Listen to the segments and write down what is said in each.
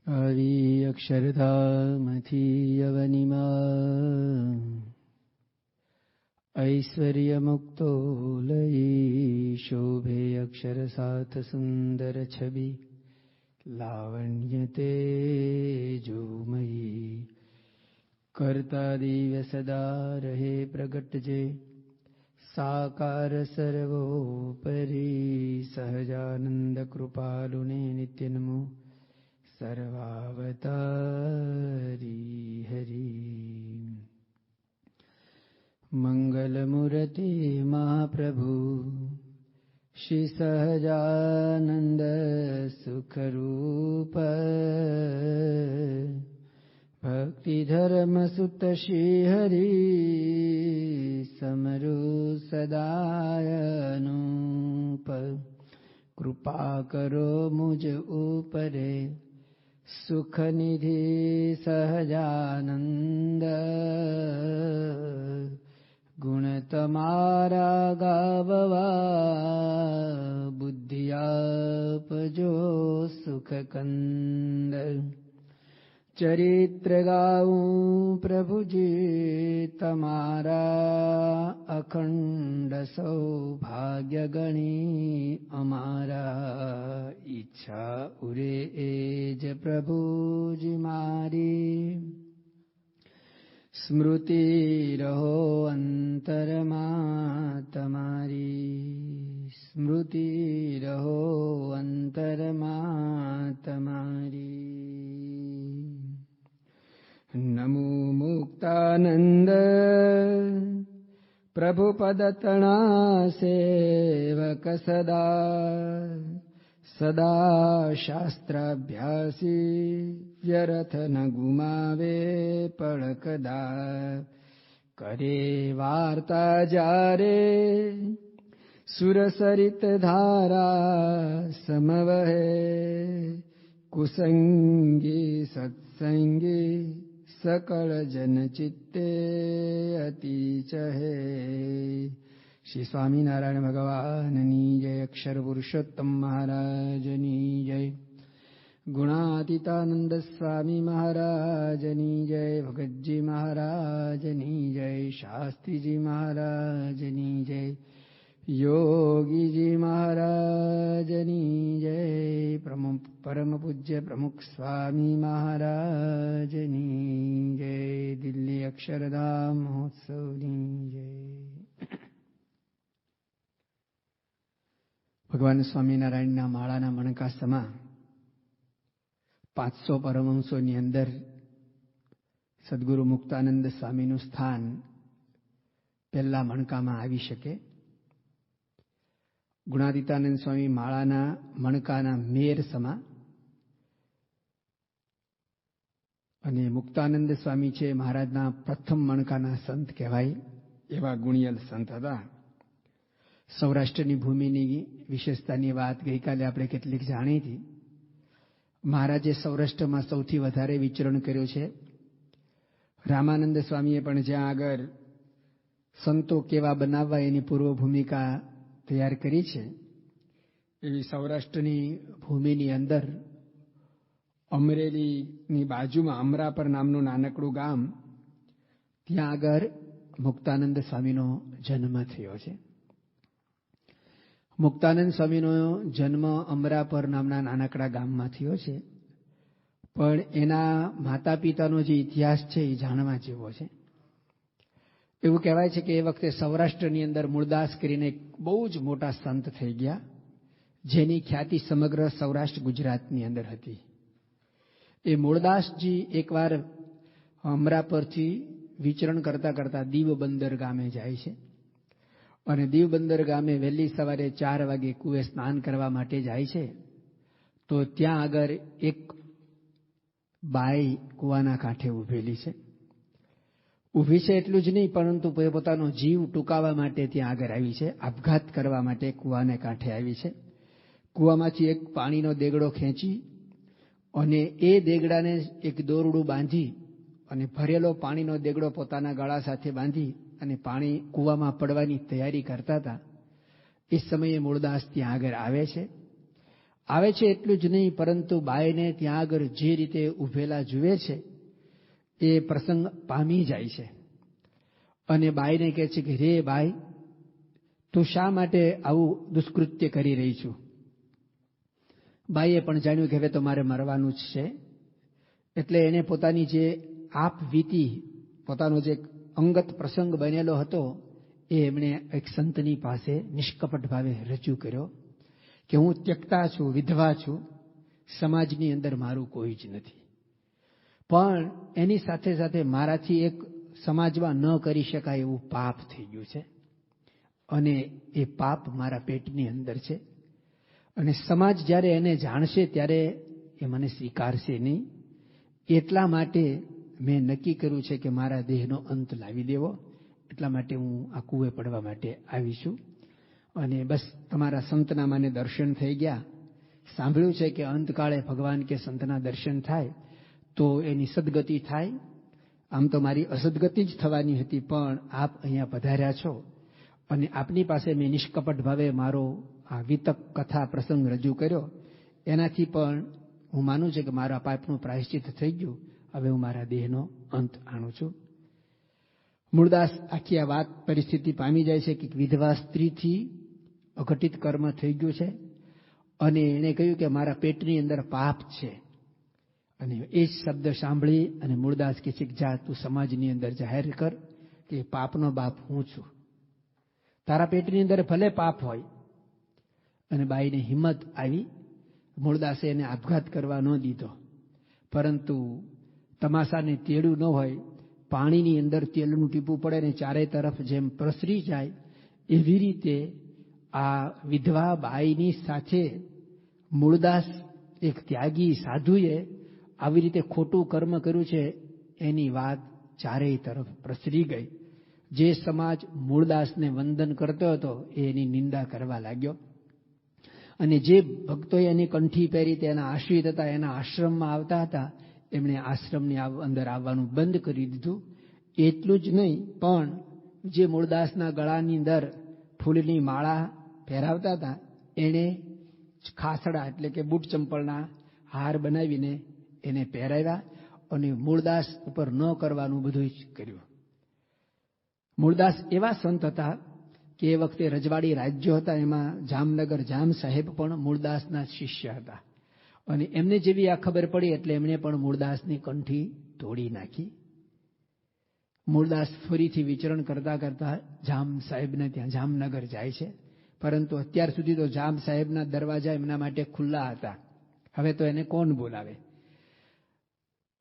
આવી અક્ષરધામથી અવનિમાં ઐશ્વર્ય મુક્તો લઈ શોભે અક્ષર સાથ સુંદર છબી લાવણ્ય તેજોમયી કરતા દિવ્ય સદા રહે પ્રગટ જે સાકાર સર્વોપરી સહજાનંદ કૃપાલુને નિત્ય નમો સર્વાવતારી હરી. મંગલમૂર્તિ મહાપ્રભુ શ્રી સહજાનંદ સુખરૂપ ભક્તિ ધર્મ સુત શ્રી હરિ સમરુ સદાયનુપ કૃપા કરો મુજ ઉપરે સુખ નિધિ સહજાનંદ ગુણ તમારા ગાવવા બુદ્ધિ આપજો સુખ કંદ ચરિત્ર ગાઉં પ્રભુજી તમારા અખંડ સૌભાગ્ય ગણી અમારા ઈચ્છા ઉરે એ જ પ્રભુજી મારી સ્મૃતિ રહો અંતરમાં તમારી સ્મૃતિ રહો અંતરમાં તમારી. નમો મુક્તાનંદ પ્રભુ પદ તણા સેવક સદા સદા શાસ્ત્રાભ્યાસી વ્યર્થ ન ગુમાવે પળકદા કરે વાર્તા જારે સુરસરિત ધારા સમવહે કુસંગી સત્સંગી સકળ જન ચિત્તે અતિ ચહે. શ્રી સ્વામિનારાયણ ભગવાનની જય. અક્ષર પુરુષોત્તમ મહારાજની જય. ગુણાતીતાનંદ સ્વામી મહારાજની જય. ભગતજી મહારાજની જય. શાસ્ત્રીજી મહારાજની જય. યોગીજી મહારાજની જય. પરમ પૂજ્ય પ્રમુખ સ્વામી મહારાજની જય. દિલ્હી અક્ષરધામ મહોત્સવની જય. ભગવાન સ્વામિનારાયણના માળાના મણકાસમાં 500 પરમહંસોની અંદર સદગુરુ મુક્તાનંદ સ્વામીનું સ્થાન પહેલા મણકામાં આવી શકે. ગુણાતીતાનંદ સ્વામી માળાના મણકાના મેર સમા અને મુક્તાનંદ સ્વામી છે મહારાજના પ્રથમ મણકાના સંત કહેવાય એવા ગુણિયલ સંત હતા. સૌરાષ્ટ્રની ભૂમિની વિશેષતાની વાત ગઈકાલે આપણે કેટલીક જાણી હતી. મહારાજે સૌરાષ્ટ્રમાં સૌથી વધારે વિચરણ કર્યું છે. રામાનંદ સ્વામીએ પણ જ્યાં આગળ સંતો કેવા બનાવવા એની પૂર્વ ભૂમિકા તૈયાર કરી છે એવી સૌરાષ્ટ્રની ભૂમિની અંદર અમરેલીની બાજુમાં અમરાપર નામનું નાનકડું ગામ, ત્યાં આગળ મુક્તાનંદ સ્વામીનો જન્મ થયો છે. મુક્તાનંદ સ્વામીનો જન્મ અમરાપર નામના નાનકડા ગામમાં થયો છે, પણ એના માતા પિતાનો જે ઇતિહાસ છે એ જાણવા જેવો છે. એવું કહેવાય છે કે એ વખતે સૌરાષ્ટ્રની અંદર મૂળદાસ કરીને બહુ જ મોટા સંત થઈ ગયા, જેની ખ્યાતિ સમગ્ર સૌરાષ્ટ્ર ગુજરાતની અંદર હતી. એ મૂળદાસજી એકવાર અમરાપરથી વિચરણ કરતા કરતા દીવબંદર ગામે જાય છે અને દીવબંદર ગામે વહેલી સવારે 4 વાગે કુએ સ્નાન કરવા માટે જાય છે. તો ત્યાં આગળ એક બાઈ કુવાના કાંઠે ઊભેલી છે. ઊભી છે એટલું જ નહીં, પરંતુ પોતાનો જીવ ટૂંકાવવા માટે ત્યાં આગળ આવી છે. આપઘાત કરવા માટે કુવાને કાંઠે આવી છે. કુવામાંથી એક પાણીનો દેગડો ખેંચી અને એ દેગડાને એક દોરડું બાંધી અને ભરેલો પાણીનો દેગડો પોતાના ગળા સાથે બાંધી અને પાણી કૂવામાં પડવાની તૈયારી કરતા હતા. એ સમયે મૂળદાસ ત્યાં આગળ આવે છે આવે છે એટલું જ નહીં, પરંતુ બાઈને ત્યાં આગળ જે રીતે ઊભેલા જુએ છે એ પ્રસંગ પામી જાય છે અને બાઈને કહે છે કે રે બાઈ, તું શા માટે આવું દુષ્કૃત્ય કરી રહી છું? બાઈએ પણ જાણ્યું કે હવે તો મારે મરવાનું જ છે, એટલે એને પોતાની જે આપ વીતી, પોતાનો જે અંગત પ્રસંગ બનેલો હતો એ એમણે એક સંતની પાસે નિષ્કપટ ભાવે રજૂ કર્યો કે હું ત્યક્તા છું, વિધવા છું, સમાજની અંદર મારું કોઈ જ નથી, પણ એની સાથે સાથે મારાથી એક સમાજમાં ન કરી શકાય એવું પાપ થઈ ગયું છે અને એ પાપ મારા પેટની અંદર છે અને સમાજ જ્યારે એને જાણશે ત્યારે એ મને સ્વીકારશે નહીં. એટલા માટે મેં નક્કી કર્યું છે કે મારા દેહનો અંત લાવી દેવો. એટલા માટે હું આ કૂવે પડવા માટે આવી છું અને બસ તમારા સંતના મને દર્શન થઈ ગયા. સાંભળ્યું છે કે અંતકાળે ભગવાન કે સંતના દર્શન થાય તો એની સદગતિ થાય. આમ તો મારી અસદગતિ જ થવાની હતી, પણ આપ અહીંયા પધાર્યા છો અને આપની પાસે મેં નિષ્કપટ ભાવે મારો આ વિતક કથા પ્રસંગ રજૂ કર્યો, એનાથી પણ હું માનું છું કે મારા પાપનું પ્રાયશ્ચિત થઈ ગયું. હવે હું મારા દેહનો અંત આણું છું. મૂળદાસ આખી આ વાત પરિસ્થિતિ પામી જાય છે કે વિધવા સ્ત્રીથી અઘટિત કર્મ થઈ ગયું છે અને એણે કહ્યું કે મારા પેટની અંદર પાપ છે અને એ જ શબ્દ સાંભળી અને મૂળદાસ કહે છે કે જા તું સમાજની અંદર જાહેર કર કે પાપનો બાપ હું છું, તારા પેટની અંદર ભલે પાપ હોય. અને બાઈને હિંમત આવી. મૂળદાસે એને આપઘાત કરવા ન દીધો, પરંતુ તમાશાને તેડું ન હોય, પાણીની અંદર તેલનું ટીપું પડે ને ચારે તરફ જેમ પ્રસરી જાય એવી રીતે આ વિધવા બાઈની સાથે મૂળદાસ એક ત્યાગી સાધુએ આવી રીતે ખોટું કર્મ કર્યું છે એની વાત ચારેય તરફ પ્રસરી ગઈ. જે સમાજ મૂળદાસને વંદન કરતો હતો એ એની નિંદા કરવા લાગ્યો અને જે ભક્તોએ એની કંઠી પહેરી તેના આશ્રિત હતા, એના આશ્રમમાં આવતા હતા, એમણે આશ્રમની અંદર આવવાનું બંધ કરી દીધું. એટલું જ નહીં, પણ જે મૂળદાસના ગળાની અંદર ફૂલની માળા પહેરાવતા હતા એણે ખાસડા એટલે કે બૂટ ચંપલના હાર બનાવીને એને પહેરાવ્યા અને મૂળદાસ ઉપર ન કરવાનું બધું જ કર્યું. મૂળદાસ એવા સંત હતા કે એ વખતે રજવાડી રાજ્યો હતા, એમાં જામનગર જામ સાહેબ પણ મૂળદાસના શિષ્ય હતા અને એમને જેવી આ ખબર પડી એટલે એમણે પણ મૂળદાસની કંઠી તોડી નાખી. મૂળદાસ ફરીથી વિચરણ કરતા કરતા જામ સાહેબને ત્યાં જામનગર જાય છે, પરંતુ અત્યાર સુધી તો જામ સાહેબના દરવાજા એમના માટે ખુલ્લા હતા. હવે તો એને કોણ બોલાવે?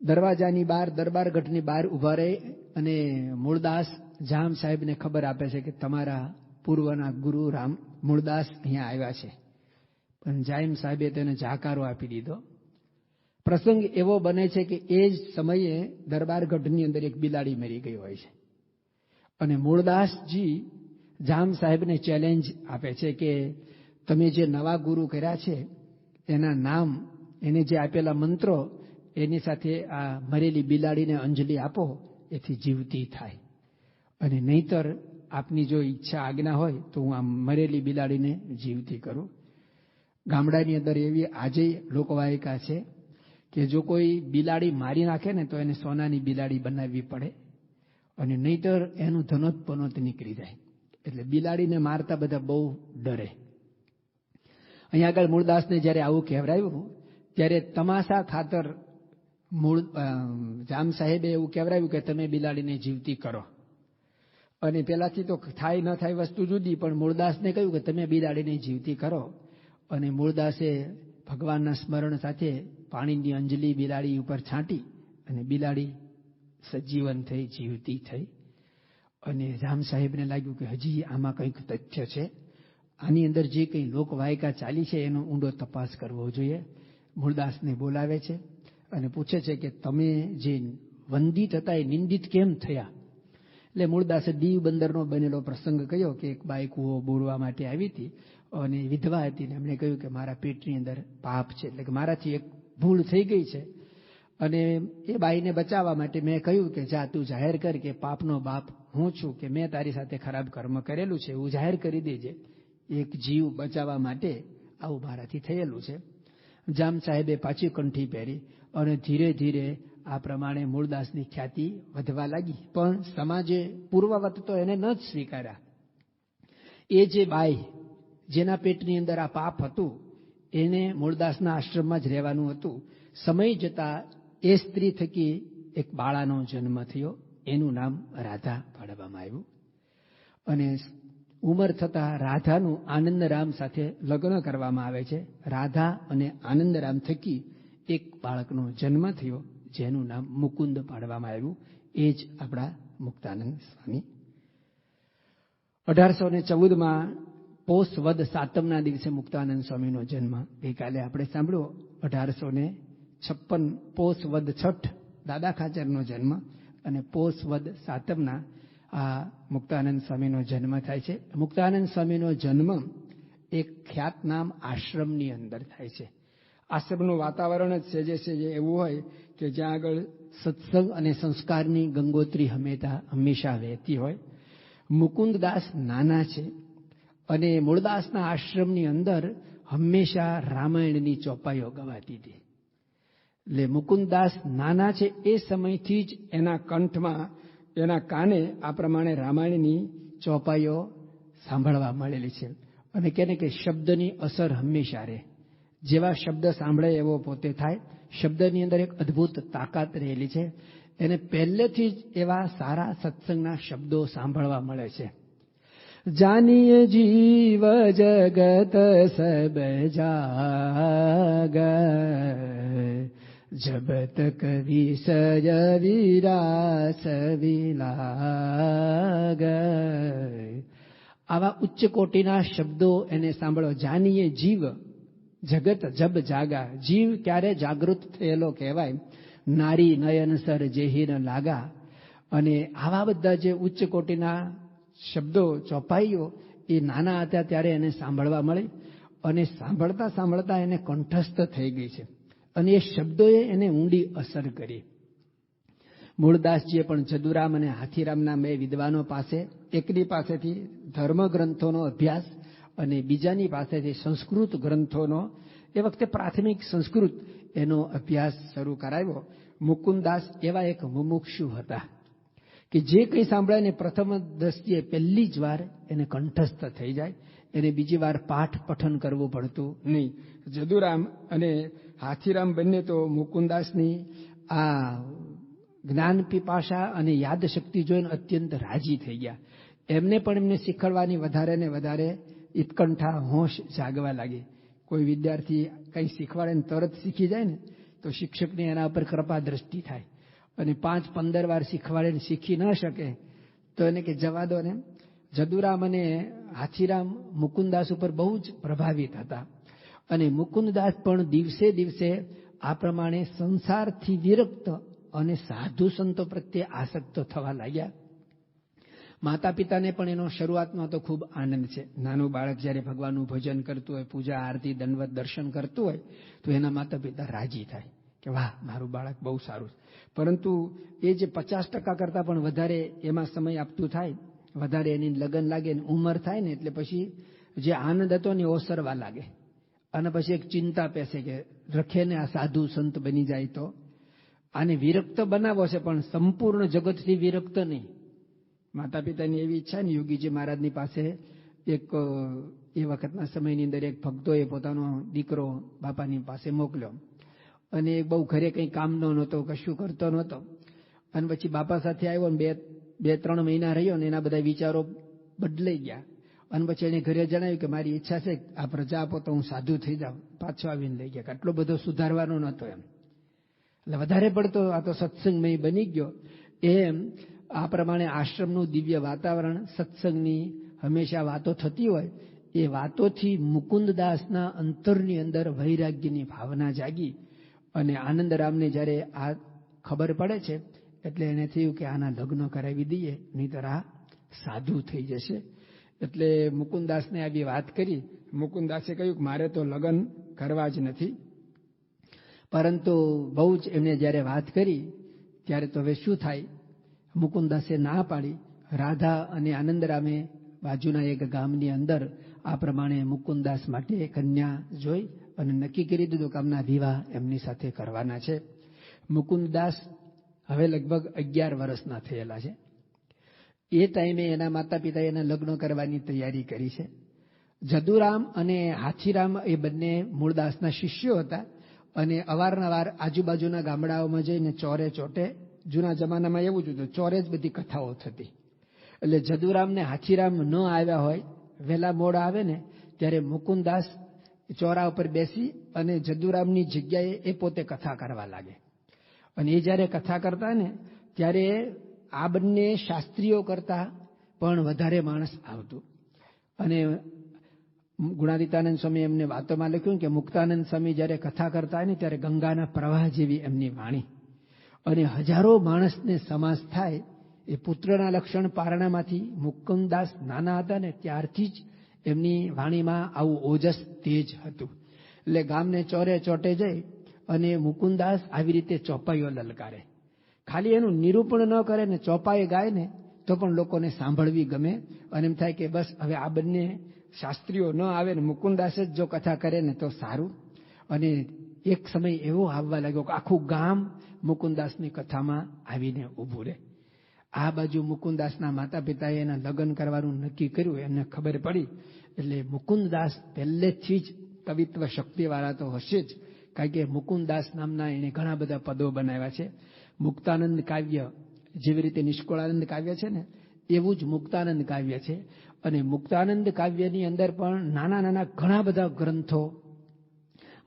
દરવાજાની બહાર, દરબારગઢની બહાર ઉભા રહે અને મૂળદાસ જામ સાહેબને ખબર આપે છે કે તમારા પૂર્વના ગુરુ રામ મૂળદાસ અહીંયા આવ્યા છે. પણ જામ સાહેબે તેને જાકારો આપી દીધો. પ્રસંગ એવો બને છે કે એ જ સમયે દરબારગઢની અંદર એક બિલાડી મરી ગઈ હોય છે અને મૂળદાસજી જામ સાહેબને ચેલેન્જ આપે છે કે તમે જે નવા ગુરુ કર્યા છે એના નામ, એને જે આપેલા મંત્રો, એની સાથે આ મરેલી બિલાડીને અંજલિ આપો, એથી જીવતી થાય અને નહીતર આપની જો ઈચ્છા આજ્ઞા હોય તો હું આ મરેલી બિલાડીને જીવતી કરું. ગામડાની અંદર એવી આજે લોકવાયકા છે કે જો કોઈ બિલાડી મારી નાખે ને તો એને સોનાની બિલાડી બનાવવી પડે અને નહીતર એનું ધનોત્પનોત નીકળી જાય. એટલે બિલાડીને મારતા બધા બહુ ડરે. અહીંયા આગળ મૂળદાસને જ્યારે આવું કહેવરાયું ત્યારે તમાશા ખાતર જામ સાહેબે એવું કહેવરાયું કે તમે બિલાડીને જીવતી કરો. અને પેલાથી તો થાય ન થાય વસ્તુ જુદી, પણ મૂળદાસને કહ્યું કે તમે બિલાડીને જીવતી કરો અને મૂળદાસે ભગવાનના સ્મરણ સાથે પાણીની અંજલિ બિલાડી ઉપર છાંટી અને બિલાડી સજીવન થઈ, જીવતી થઈ. અને જામ સાહેબને લાગ્યું કે હજી આમાં કંઈક તથ્ય છે, આની અંદર જે કંઈ લોકવાયકા ચાલી છે એનો ઊંડો તપાસ કરવો જોઈએ. મૂળદાસને બોલાવે છે અને પૂછે છે કે તમે જે વંદિત હતા એ નિંદિત કેમ થયા? એટલે મૂળદાસે દીવ બંદરનો બનેલો પ્રસંગ કહ્યો કે એક બાઈ કૂવો બોરવા માટે આવી હતી અને વિધવા હતી ને એમણે કહ્યું કે મારા પેટની અંદર પાપ છે, એટલે કે મારાથી એક ભૂલ થઈ ગઈ છે અને એ બાઈને બચાવવા માટે મેં કહ્યું કે જા તું જાહેર કર કે પાપનો બાપ હું છું, કે મેં તારી સાથે ખરાબ કર્મ કરેલું છે એવું જાહેર કરી દેજે. એક જીવ બચાવવા માટે આવું મારાથી થયેલું છે. જામ સાહેબે પાછી કંઠી પહેરી અને ધીરે ધીરે આ પ્રમાણે મૂળદાસની ખ્યાતિ વધવા લાગી. પણ સમાજે પૂર્વવત તો એને ન જ સ્વીકાર્યા. એ જે બાઈ જેના પેટની અંદર આ પાપ હતું એને મૂળદાસના આશ્રમમાં જ રહેવાનું હતું. સમય જતા એ સ્ત્રી થકી એક બાળાનો જન્મ થયો. એનું નામ રાધા પાડવામાં આવ્યું. અને ઉંમર થતાં રાધાનું આનંદરામ સાથે લગ્ન કરવામાં આવે છે. રાધા અને આનંદરામ થકી એક બાળકનો જન્મ થયો જેનું નામ મુકુંદ પાડવામાં આવ્યું. એ જ આપણા મુક્તાનંદ સ્વામી. 1814માં પોષ વદ સાતમના દિવસે મુક્તાનંદ સ્વામીનો જન્મ ગઈકાલે આપણે સાંભળ્યો. 1856 પોષ વદ છઠ દાદા ખાચરનો જન્મ અને પોષ વદ સાતમના આ મુક્તાનંદ સ્વામીનો જન્મ થાય છે. મુક્તાનંદ સ્વામીનો જન્મ એક ખ્યાતનામ આશ્રમની અંદર થાય છે. આશ્રમનું વાતાવરણ જ સેજે એવું હોય કે જ્યાં આગળ સત્સંગ અને સંસ્કારની ગંગોત્રી હંમેશા વહેતી હોય. મુકુંદદાસ નાના છે અને મૂળદાસના આશ્રમની અંદર હંમેશા રામાયણની ચોપાઈઓ ગવાતી હતી. એટલે મુકુંદદાસ નાના છે એ સમયથી જ એના કંઠમાં એના કાને આ પ્રમાણે રામાયણની ચોપાઈઓ સાંભળવા મળેલી છે. અને કહે કે શબ્દની અસર હંમેશા રહે. જેવા શબ્દ સાંભળે એવો પોતે થાય. શબ્દની અંદર એક અદ્ભુત તાકાત રહેલી છે. એને પહેલેથી જ એવા સારા સત્સંગના શબ્દો સાંભળવા મળે છે. જાનીએ જીવ જગત સબ જાગ, જબ તક વિષય વિરાસ વિલાગ. આવા ઉચ્ચ કોટીના શબ્દો એને સાંભળો. જાનીએ જીવ જગત જબ જાગા. જીવ ક્યારે જાગૃત થયેલો કહેવાય. નારી નયન સર જેહીન લાગા. અને આવા બધા જે ઉચ્ચ કોટીના શબ્દો ચોપાઈઓ એ નાના હતા ત્યારે એને સાંભળવા મળી. અને સાંભળતા સાંભળતા એને કંઠસ્થ થઈ ગઈ છે. અને એ શબ્દોએ એને ઊંડી અસર કરી. મૂળદાસજીએ પણ જદુરામ અને હાથીરામના બે વિદ્વાનો પાસે, એકની પાસેથી ધર્મગ્રંથોનો અભ્યાસ અને બીજાની પાસેથી સંસ્કૃત ગ્રંથોનો, એ વખતે પ્રાથમિક સંસ્કૃત એનો અભ્યાસ શરૂ કરાવ્યો. મુકુંદદાસ એવા એક મુમુક્ષુ હતા કે જે કંઈ સાંભળે ને પ્રથમ દ્રષ્ટિએ પહેલી જ વાર એને કંઠસ્થ થઈ જાય. એને બીજી વાર પાઠ પઠન કરવું પડતું નહીં. જદુરામ અને હાથીરામ બંને તો મુકુંદદાસની આ જ્ઞાન પીપાસા અને યાદશક્તિ જોઈને અત્યંત રાજી થઈ ગયા. એમને પણ એમને શીખવાડવાની વધારે ને વધારે ઉત્કંઠા, હોશ જાગવા લાગી. કોઈ વિદ્યાર્થી કંઈ શીખવાડે ને તરત શીખી જાય ને તો શિક્ષકની એના ઉપર કૃપા દ્રષ્ટિ થાય. અને 5-15 વાર શીખવાડે ને શીખી ન શકે તો એને કે જવા દો ને. જદુરામ અને હાથીરામ મુકુંદદાસ ઉપર બહુ જ પ્રભાવિત હતા. અને મુકુંદદાસ પણ દિવસે દિવસે આ પ્રમાણે સંસારથી વિરક્ત અને સાધુ સંતો પ્રત્યે આસક્ત થવા લાગ્યા. માતા પિતાને પણ એનો શરૂઆતમાં તો ખૂબ આનંદ છે. નાનું બાળક જ્યારે ભગવાનનું ભજન કરતું હોય, પૂજા આરતી દંડવત દર્શન કરતું હોય તો એના માતા પિતા રાજી થાય કે વાહ, મારું બાળક બહુ સારું છે. પરંતુ એ જે 50% કરતાં પણ વધારે એમાં સમય આપતું થાય, વધારે એની લગન લાગે ને ઉંમર થાય ને એટલે પછી જે આનંદ હતો ને ઓસરવા લાગે. અને પછી એક ચિંતા પેસે કે રખે ને આ સાધુ સંત બની જાય તો. આને વિરક્ત બનાવો છે પણ સંપૂર્ણ જગતથી વિરક્ત નહીં. માતા પિતાની એવી ઈચ્છા ને યોગીજી મહારાજની પાસે એક એ વખતના સમયની અંદર એક ભક્તોએ પોતાનો દીકરો બાપાની પાસે મોકલ્યો. અને બહુ ઘરે કંઈ કામનો નહોતો, કશું કરતો નહોતો. અને પછી બાપા સાથે આવ્યો ને 2-3 મહિના રહ્યો ને એના બધા વિચારો બદલાઈ ગયા. અને પછી એને ઘરે જણાવ્યું કે મારી ઈચ્છા છે આ પ્રજા આપો તો હું સાધુ થઈ જાઉં. પાછો આવીને લઈ ગયા. આટલો બધો સુધારવાનો નહોતો એમ. એટલે વધારે પડતો આ તો સત્સંગમય બની ગયો. એમ આ પ્રમાણે આશ્રમનું દિવ્ય વાતાવરણ, સત્સંગની હંમેશા વાતો થતી હોય, એ વાતોથી મુકુંદદાસના અંતરની અંદર વૈરાગ્યની ભાવના જાગી. અને આનંદરામને જ્યારે આ ખબર પડે છે એટલે એને થયું કે આના લગ્ન કરાવી દઈએ, નહીંતર આ સાધુ થઈ જશે. એટલે મુકુંદદાસને આવી વાત કરી. મુકુંદદાસે કહ્યું કે મારે તો લગ્ન કરવા જ નથી. પરંતુ બહુ જ એમને જ્યારે વાત કરી ત્યારે તો હવે શું થાય, મુકુંદદાસે ના પાડી. રાધા અને આનંદરામે બાજુના એક ગામની અંદર આ પ્રમાણે મુકુંદદાસ માટે કન્યા જોઈ અને નક્કી કરી દીધું કે આમના વિવાહ એમની સાથે કરવાના છે. મુકુંદદાસ હવે લગભગ 11 વર્ષના થયેલા છે. એ ટાઈમે એના માતા પિતાએ એના લગ્ન કરવાની તૈયારી કરી છે. જદુરામ અને હાથીરામ એ બંને મૂળદાસના શિષ્યો હતા અને અવારનવાર આજુબાજુના ગામડાઓમાં જઈને ચોરે ચોટે, જૂના જમાનામાં એવું જ હતું, ચોરે જ બધી કથાઓ થતી. એટલે જદુરામ ને હાથીરામ ન આવ્યા હોય, વહેલા મોડા આવે ને ત્યારે મુકુંદદાસ ચોરા ઉપર બેસી અને જદુરામની જગ્યાએ એ પોતે કથા કરવા લાગે. અને એ જ્યારે કથા કરતા ને ત્યારે આ બંને શાસ્ત્રીઓ કરતા પણ વધારે માણસ આવતું. અને ગુણાતીતાનંદ સ્વામી એમને વાતોમાં લખ્યું કે મુક્તાનંદ સ્વામી જ્યારે કથા કરતા હોય ને ત્યારે ગંગાના પ્રવાહ જેવી એમની વાણી, અને હજારો માણસને સમાસ થાય. એ પુત્રના લક્ષણ પારણામાંથી મુકુંદદાસ નાના હતા ને ત્યારથી જ એમની વાણીમાં આવું ઓજસ તેજ હતું. એટલે ગામને ચોરે ચોટે જઈ અને મુકુંદદાસ આવી રીતે ચોપાઈઓ લલકારે. ખાલી એનું નિરૂપણ ન કરે ને ચોપાઈ ગાય ને તો પણ લોકોને સાંભળવી ગમે. અને એમ થાય કે બસ હવે આ બંને શાસ્ત્રીઓ ન આવે ને મુકુંદદાસ જ જો કથા કરે ને તો સારું. અને એક સમય એવો આવવા લાગ્યો કે આખું ગામ મુકુંદદાસની કથામાં આવીને ઊભું રહે. આ બાજુ મુકુંદદાસના માતા પિતાએ એના લગ્ન કરવાનું નક્કી કર્યું. એમને ખબર પડી એટલે મુકુંદદાસ પહેલેથી જ કવિત્વ શક્તિવાળા તો હશે જ, કારણ કે મુકુંદદાસ નામના એણે ઘણા બધા પદો બનાવ્યા છે. મુક્તાનંદ કાવ્ય જેવી રીતે નિષ્કુળાનંદ કાવ્ય છે ને એવું જ મુક્તાનંદ કાવ્ય છે. અને મુક્તાનંદ કાવ્યની અંદર પણ નાના નાના ઘણા બધા ગ્રંથો,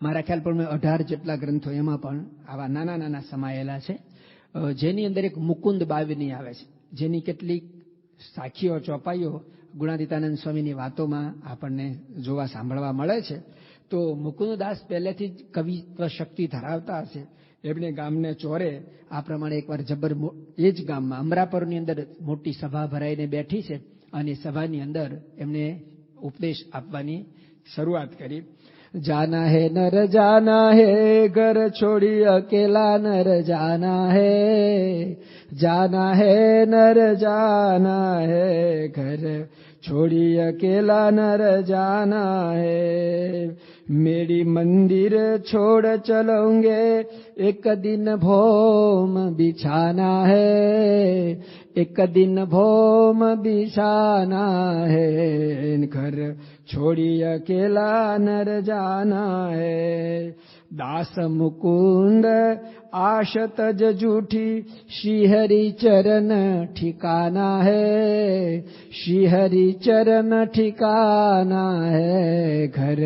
મારા ખ્યાલ પર 18 જેટલા ગ્રંથો એમાં પણ આવા નાના નાના સમાયેલા છે. જેની અંદર એક મુકુંદ બાવની આવે છે, જેની કેટલીક સાખીઓ ચોપાઈઓ ગુણાતીતાનંદ સ્વામીની વાતોમાં આપણને જોવા સાંભળવા મળે છે. તો મુકુંદદાસ પહેલેથી જ કવિત્વ શક્તિ ધરાવતા હશે. એમને ગામને ચોરે આ પ્રમાણે એકવાર એ જ ગામમાં અમરાપરની અંદર મોટી સભા ભરાઈને બેઠી છે અને સભાની અંદર એમને ઉપદેશ આપવાની શરૂઆત કરી. जाना है नर जाना है घर छोड़ी अकेला नर जाना है नर जाना है घर छोड़ी अकेला नर जाना है मेरी मंदिर छोड़ चलोगे एक दिन भोम बिछाना है एक दिन भोम बिछाना है घर छोड़ी अकेला नर जाना है दास मुकुंद आश तज जूठी श्रीहरि चरण ठिकाना है श्रीहरि चरण ठिकाना है घर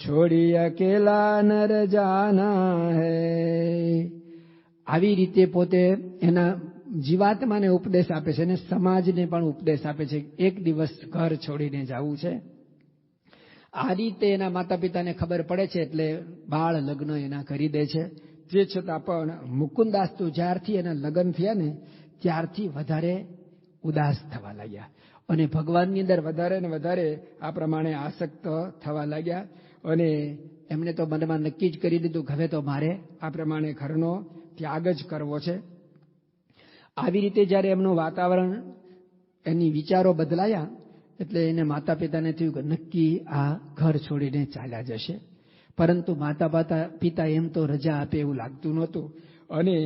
छोड़ी अकेला नर जाना है. આવી રીતે પોતે એના જીવાત્માને ઉપદેશ આપે છે અને સમાજને પણ ઉપદેશ આપે છે. એક દિવસ ઘર છોડીને જવું છે. આ રીતે એના માતા પિતાને ખબર પડે છે એટલે બાળ લગ્ન એના કરી દે છે. તે છતાં પણ મુકુંદદાસ તો જ્યારથી એના લગ્ન થયા ને ત્યારથી વધારે ઉદાસ થવા લાગ્યા અને ભગવાનની અંદર વધારે ને વધારે આ પ્રમાણે આસક્ત થવા લાગ્યા. અને એમને તો મનમાં નક્કી જ કરી દીધું કે હવે તો મારે આ પ્રમાણે ઘરનો ત્યાગ જ કરવો છે. આવી રીતે જ્યારે એમનું વાતાવરણ, એની વિચારો બદલાયા એટલે એને માતા પિતાને થયું કે નક્કી આ ઘર છોડીને ચાલ્યા જશે. પરંતુ માતા પિતા એમ તો રજા આપે એવું લાગતું નહોતું. અને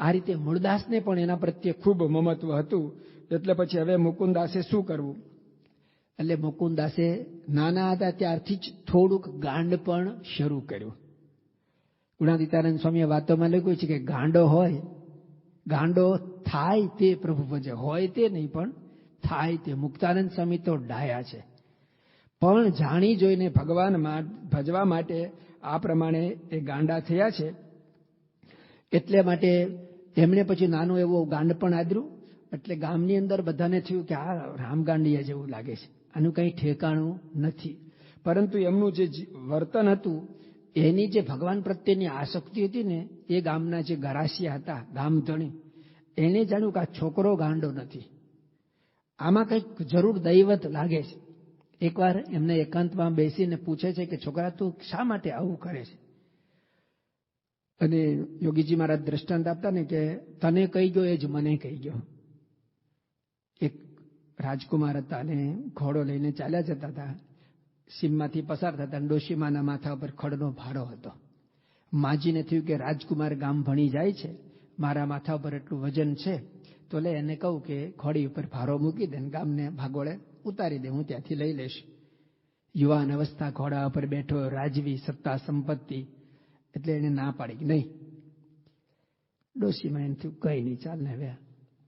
આ રીતે મૂળદાસને પણ એના પ્રત્યે ખૂબ મમત્વ હતું. એટલે પછી હવે મુકુંદદાસે શું કરવું? એટલે મુકુંદદાસે નાના હતા ત્યારથી જ થોડુંક ગાંડ પણ શરૂ કર્યું. ગુણાતીતાનંદ સ્વામીએ વાતોમાં લખ્યું છે કે ગાંડો થાય તે પ્રભુ ભજે, હોય તે નહીં પણ થાય તે. મુક્તાનંદ સ્વામી તો ડાયા છે પણ જાણી જોઈને ભગવાન ભજવા માટે આ પ્રમાણે એ ગાંડા થયા છે. એટલે માટે એમણે પછી નાનું એવું ગાંડ પણ આદર્યું. એટલે ગામની અંદર બધાને થયું કે આ રામગાંડિયા જેવું લાગે છે, આનું કંઈ ઠેકાણું નથી. પરંતુ એમનું જે વર્તન હતું, એની જે ભગવાન પ્રત્યેની આસક્તિ હતી ને, એ ગામના જે ગરાસિયા હતા, ગામધણી, એને જાણ્યું કે આ છોકરો ગાંડો નથી, આમાં કંઈક જરૂર દૈવત લાગે છે. એકવાર એમને એકાંતમાં બેસીને પૂછે છે કે છોકરા તું શા માટે આવું કરે છે? અને યોગીજી મહારાજ દ્રષ્ટાંત આપતા ને કે તને કહી ગયો એ જ મને કહી ગયો. એક રાજકુમાર હતા અને ઘોડો લઈને ચાલ્યા જતા હતા. સીમમાંથી પસાર થતા ડોશીમાના માથા ઉપર ખડનો ભારો હતો. માજીને થયું કે રાજકુમાર ગામ ભણી જાય છે, મારા માથા ઉપર એટલું વજન છે, તો લે એને કહું કે ખોડી ઉપર ભારો મૂકી દે, ગામને ભાગોળે ઉતારી દે, હું ત્યાંથી લઈ લઈશ. યુવાન અવસ્થા, ઘોડા ઉપર બેઠો, રાજવી, સત્તા, સંપત્તિ, એટલે એને ના પાડી નહીં. ડોશીમાં એને થયું કઈ નહીં, ચાલ ને હવે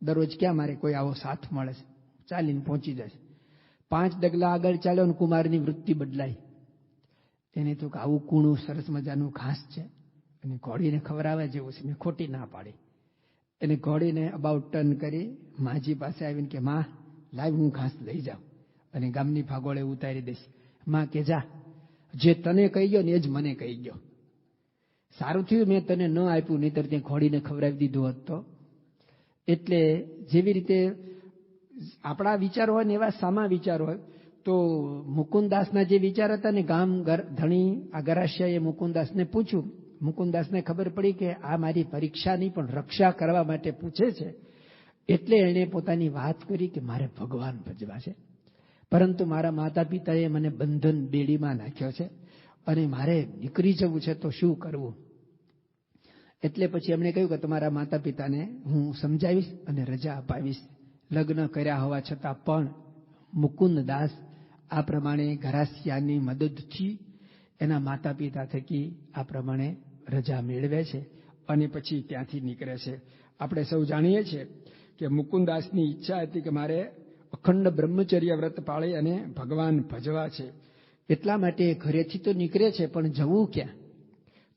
દરરોજ ક્યાં મારે કોઈ આવો સાથ મળે છે, ચાલીને પહોંચી જશે. 5 ડગલા આગળ ચાલ્યો ને કુમારની વૃત્તિ બદલાઈ. એને થયું કે આવું કૂણું સરસ મજાનું ઘાસ છે અને ઘોડીને ખવડાવવા જેવું છે, મેં ખોટી ના પાડી. એને ઘોડીને અબાઉટ ટર્ન કરી માજી પાસે આવીને કે માં લાવ, હું ઘાસ લઈ જાઉં અને ગામની ભાગોળે ઉતારી દઈશ. માં કે જા, જે તને કહી ગયો ને એ જ મને કહી ગયો. સારું થયું મેં તને ન આપ્યું, નહીતર ત્યાં ઘોડીને ખવડાવી દીધું હોત તો. એટલે જેવી રીતે આપણા વિચારો હોય ને એવા સામા વિચારો હોય, તો મુકુંદાસના જે વિચાર હતા ને, ગામ ધણી આ ગરાસિયાએ મુકુંદાસને પૂછ્યું. મુકુંદાસને ખબર પડી કે આ મારી પરીક્ષાની પણ રક્ષા કરવા માટે પૂછે છે, એટલે એણે પોતાની વાત કરી કે મારે ભગવાન ભજવા છે, પરંતુ મારા માતા પિતાએ મને બંધન બેડીમાં નાખ્યો છે અને મારે નીકળી જવું છે, તો શું કરવું? એટલે પછી એમણે કહ્યું કે તમારા માતા પિતાને હું સમજાવીશ અને રજા અપાવીશ. લગ્ન કર્યા હોવા છતાં પણ મુકુંદદાસ આ પ્રમાણે ગરાસિયાની મદદથી એના માતા પિતા થકી આ પ્રમાણે રજા મેળવે છે અને પછી ત્યાંથી નીકળે છે. આપણે સૌ જાણીએ છીએ કે મુકુંદાસની ઈચ્છા હતી કે મારે અખંડ બ્રહ્મચર્ય વ્રત પાળી અને ભગવાન ભજવા છે. એટલા માટે ઘરેથી તો નીકળે છે, પણ જવું ક્યાં?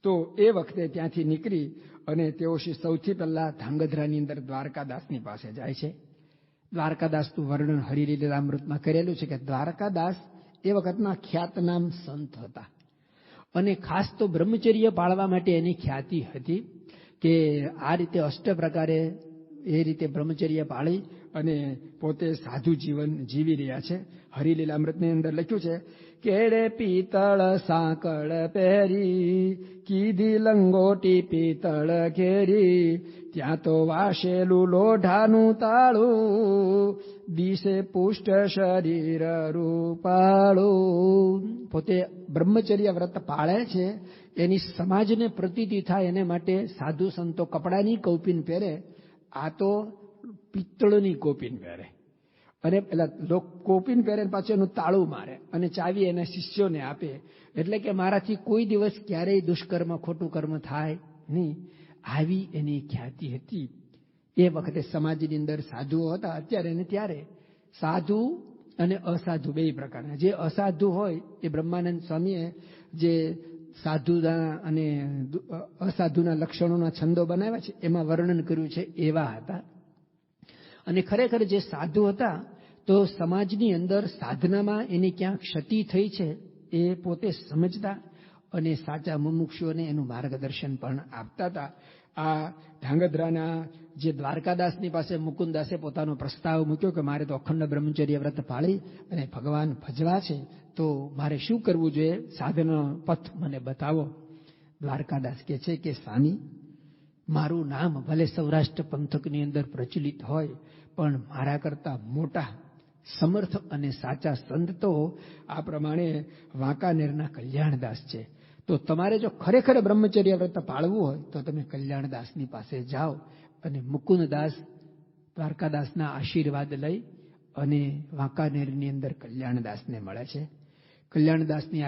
તો એ વખતે ત્યાંથી નીકળી અને તેઓ સૌથી પહેલા ધાંગધ્રાની અંદર દ્વારકાદાસની પાસે જાય છે. દ્વારકાદાસનું વર્ણન હરિલીલામૃતમાં કરેલું છે કે દ્વારકાદાસ એ વખતના ખ્યાતનામ સંત હતા અને ખાસ તો બ્રહ્મચર્ય પાળવા માટે એની ખ્યાતિ હતી કે આ રીતે અષ્ટ પ્રકારે એ રીતે બ્રહ્મચર્ય પાળી અને પોતે સાધુ જીવન જીવી રહ્યા છે. હરિલીલામૃતની અંદર લખ્યું છે, કેળે પિત્તળ સાંકળ પહેરી, કીધી લંગોટી પિત્તળ ઘેરી, ત્યાં તો વાસેલું લોઢાનું તાળું, દિશે પુષ્ટ શરીર રૂપાળું. પોતે બ્રહ્મચર્ય વ્રત પાળે છે, એની સમાજને પ્રતીતિ થાય એને માટે સાધુ સંતો કપડાની કૌપીન પહેરે, આ તો પિત્તળની કૌપીન પહેરે અને પેલા કોપીન પહેરે, પાછું એનું તાળું મારે અને ચાવી એના શિષ્યોને આપે. એટલે કે મારાથી કોઈ દિવસ ક્યારેય દુષ્કર્મ, ખોટું કર્મ થાય નહીં, આવી એની ખ્યાતિ હતી. એ વખતે સમાજની અંદર સાધુઓ હતા. અત્યારે ને ત્યારે સાધુ અને અસાધુ બે પ્રકારના. જે અસાધુ હોય એ બ્રહ્માનંદ સ્વામીએ જે સાધુના અને અસાધુના લક્ષણોના છંદો બનાવ્યા છે એમાં વર્ણન કર્યું છે, એવા હતા. અને ખરેખર જે સાધુ હતા તો સમાજની અંદર સાધનામાં એની ક્યાં ક્ષતિ થઈ છે એ પોતે સમજતા અને સાચા મુમુક્ષુઓને એનું માર્ગદર્શન પણ આપતા હતા. આ ધાંગધ્રાના જે દ્વારકાદાસની પાસે મુકુંદાસે પોતાનો પ્રસ્તાવ મૂક્યો કે મારે તો અખંડ બ્રહ્મચર્ય વ્રત પાળી અને ભગવાન ભજવા છે, તો મારે શું કરવું જોઈએ? સાધનો પથ મને બતાવો. દ્વારકાદાસ કહે છે કે સ્વામી, મારું નામ ભલે સૌરાષ્ટ્ર પંથકની અંદર પ્રચલિત હોય, પણ મારા કરતા મોટા સમર્થ અને સાચા સંત તો આ પ્રમાણે વાંકાનેરના કલ્યાણદાસ છે. તો તમારે જો ખરેખર બ્રહ્મચર્ય વ્રત પાળવું હોય તો તમે કલ્યાણદાસની પાસે જાઓ. અને મુકુંદદાસ દ્વારકાદાસના આશીર્વાદ લઈ અને વાંકાનેરની અંદર કલ્યાણદાસને મળે છે. કલ્યાણદાસની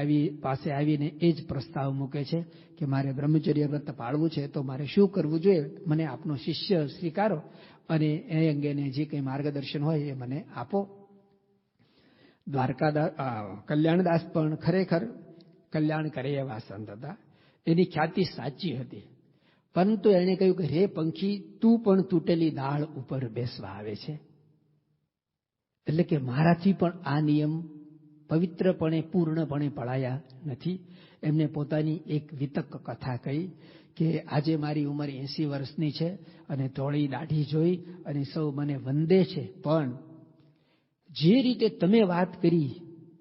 પાસે આવીને એ જ પ્રસ્તાવ મૂકે છે કે મારે બ્રહ્મચર્ય વ્રત પાળવું છે, તો મારે શું કરવું જોઈએ? મને આપનો શિષ્ય સ્વીકારો અને એ અંગેને જે કંઈ માર્ગદર્શન હોય એ મને આપો. કલ્યાણદાસ પણ ખરેખર કલ્યાણ કરે એવા સંત હતા. એની ખ્યાતિ સાચી હતી, પરંતુ એણે કહ્યું કે હે પંખી, તું પણ તૂટેલી દાળ ઉપર બેસવા આવે છે. એટલે કે મારાથી પણ આ નિયમ પવિત્રપણે પૂર્ણપણે પળાયા નથી. એમને પોતાની એક વિતક કથા કહી કે આજે મારી ઉંમર 80 વર્ષની છે અને ધોળી દાઢી જોઈ અને સૌ મને વંદે છે, પણ જે રીતે તમે વાત કરી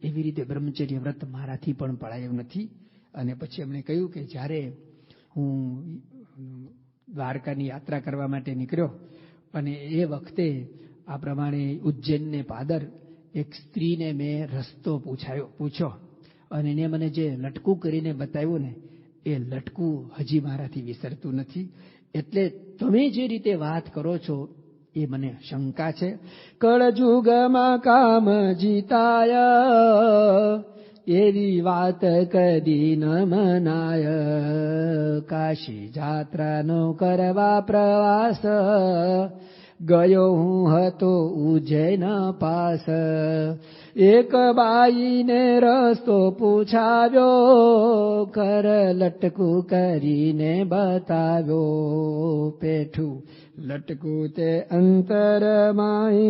એવી રીતે બ્રહ્મચર્ય વ્રત મારાથી પણ પળાયું નથી. અને પછી એમણે કહ્યું કે જ્યારે હું દ્વારકાની યાત્રા કરવા માટે નીકળ્યો અને એ વખતે આ પ્રમાણે ઉજ્જૈનને પાદર એક સ્ત્રીને મેં રસ્તો પૂછ્યો અને એને મને જે લટકું કરીને બતાવ્યું ને, એ લટકું હજી મારાથી વિસરતું નથી. એટલે તમે જે રીતે વાત કરો છો એ મને શંકા છે. કળજુગમાં કામ જીતાય, એવી વાત કદી ન મનાય. કાશી જાત્રાનો કરવા પ્રવાસ, ગયો હું હતો ઉજ્જૈન પાસ. એક બાઈને રસ્તો પૂછાવ્યો, કર લટકું કરીને બતાવ્યો. પેઠું લટકું તે અંતરમાઈ,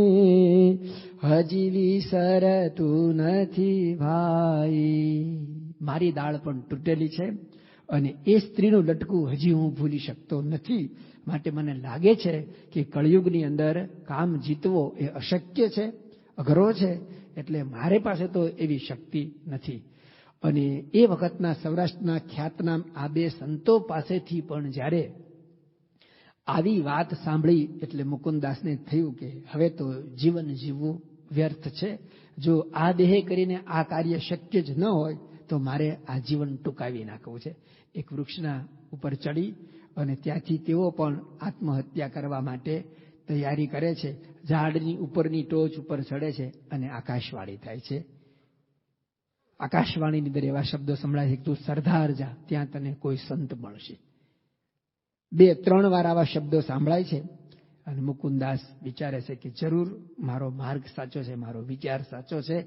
હજી વિસરતું નથી ભાઈ. મારી દાળ પણ તૂટેલી છે અને એ સ્ત્રીનું લટકું હજી હું ભૂલી શકતો નથી. માટે મને લાગે છે કે કળિયુગની અંદર કામ જીતવો એ અશક્ય છે, અઘરો છે. એટલે મારે પાસે તો એવી શક્તિ નથી. અને એ વખતના સૌરાષ્ટ્રના ખ્યાતનામ આ બે સંતો પાસેથી પણ જ્યારે આવી વાત સાંભળી એટલે મુકુંદદાસને થયું કે હવે તો જીવન જીવવું વ્યર્થ છે. જો આ દેહે કરીને આ કાર્ય શક્ય જ ન હોય તો મારે આ જીવન ટૂંકાવી નાખવું છે. એક વૃક્ષના ઉપર ચડી અને ત્યાંથી તેઓ પણ આત્મહત્યા કરવા માટે તૈયારી કરે છે. ઝાડની ઉપરની ટોચ ઉપર ચડે છે અને આકાશવાણી થાય છે. આકાશવાણીની અંદર એવા શબ્દો સંભળાય છે કે તું સરદાર જા, ત્યાં તને કોઈ સંત મળશે. 2-3 વાર આવા શબ્દો સાંભળાય છે અને મુકુંદદાસ વિચારે છે કે જરૂર મારો માર્ગ સાચો છે, મારો વિચાર સાચો છે,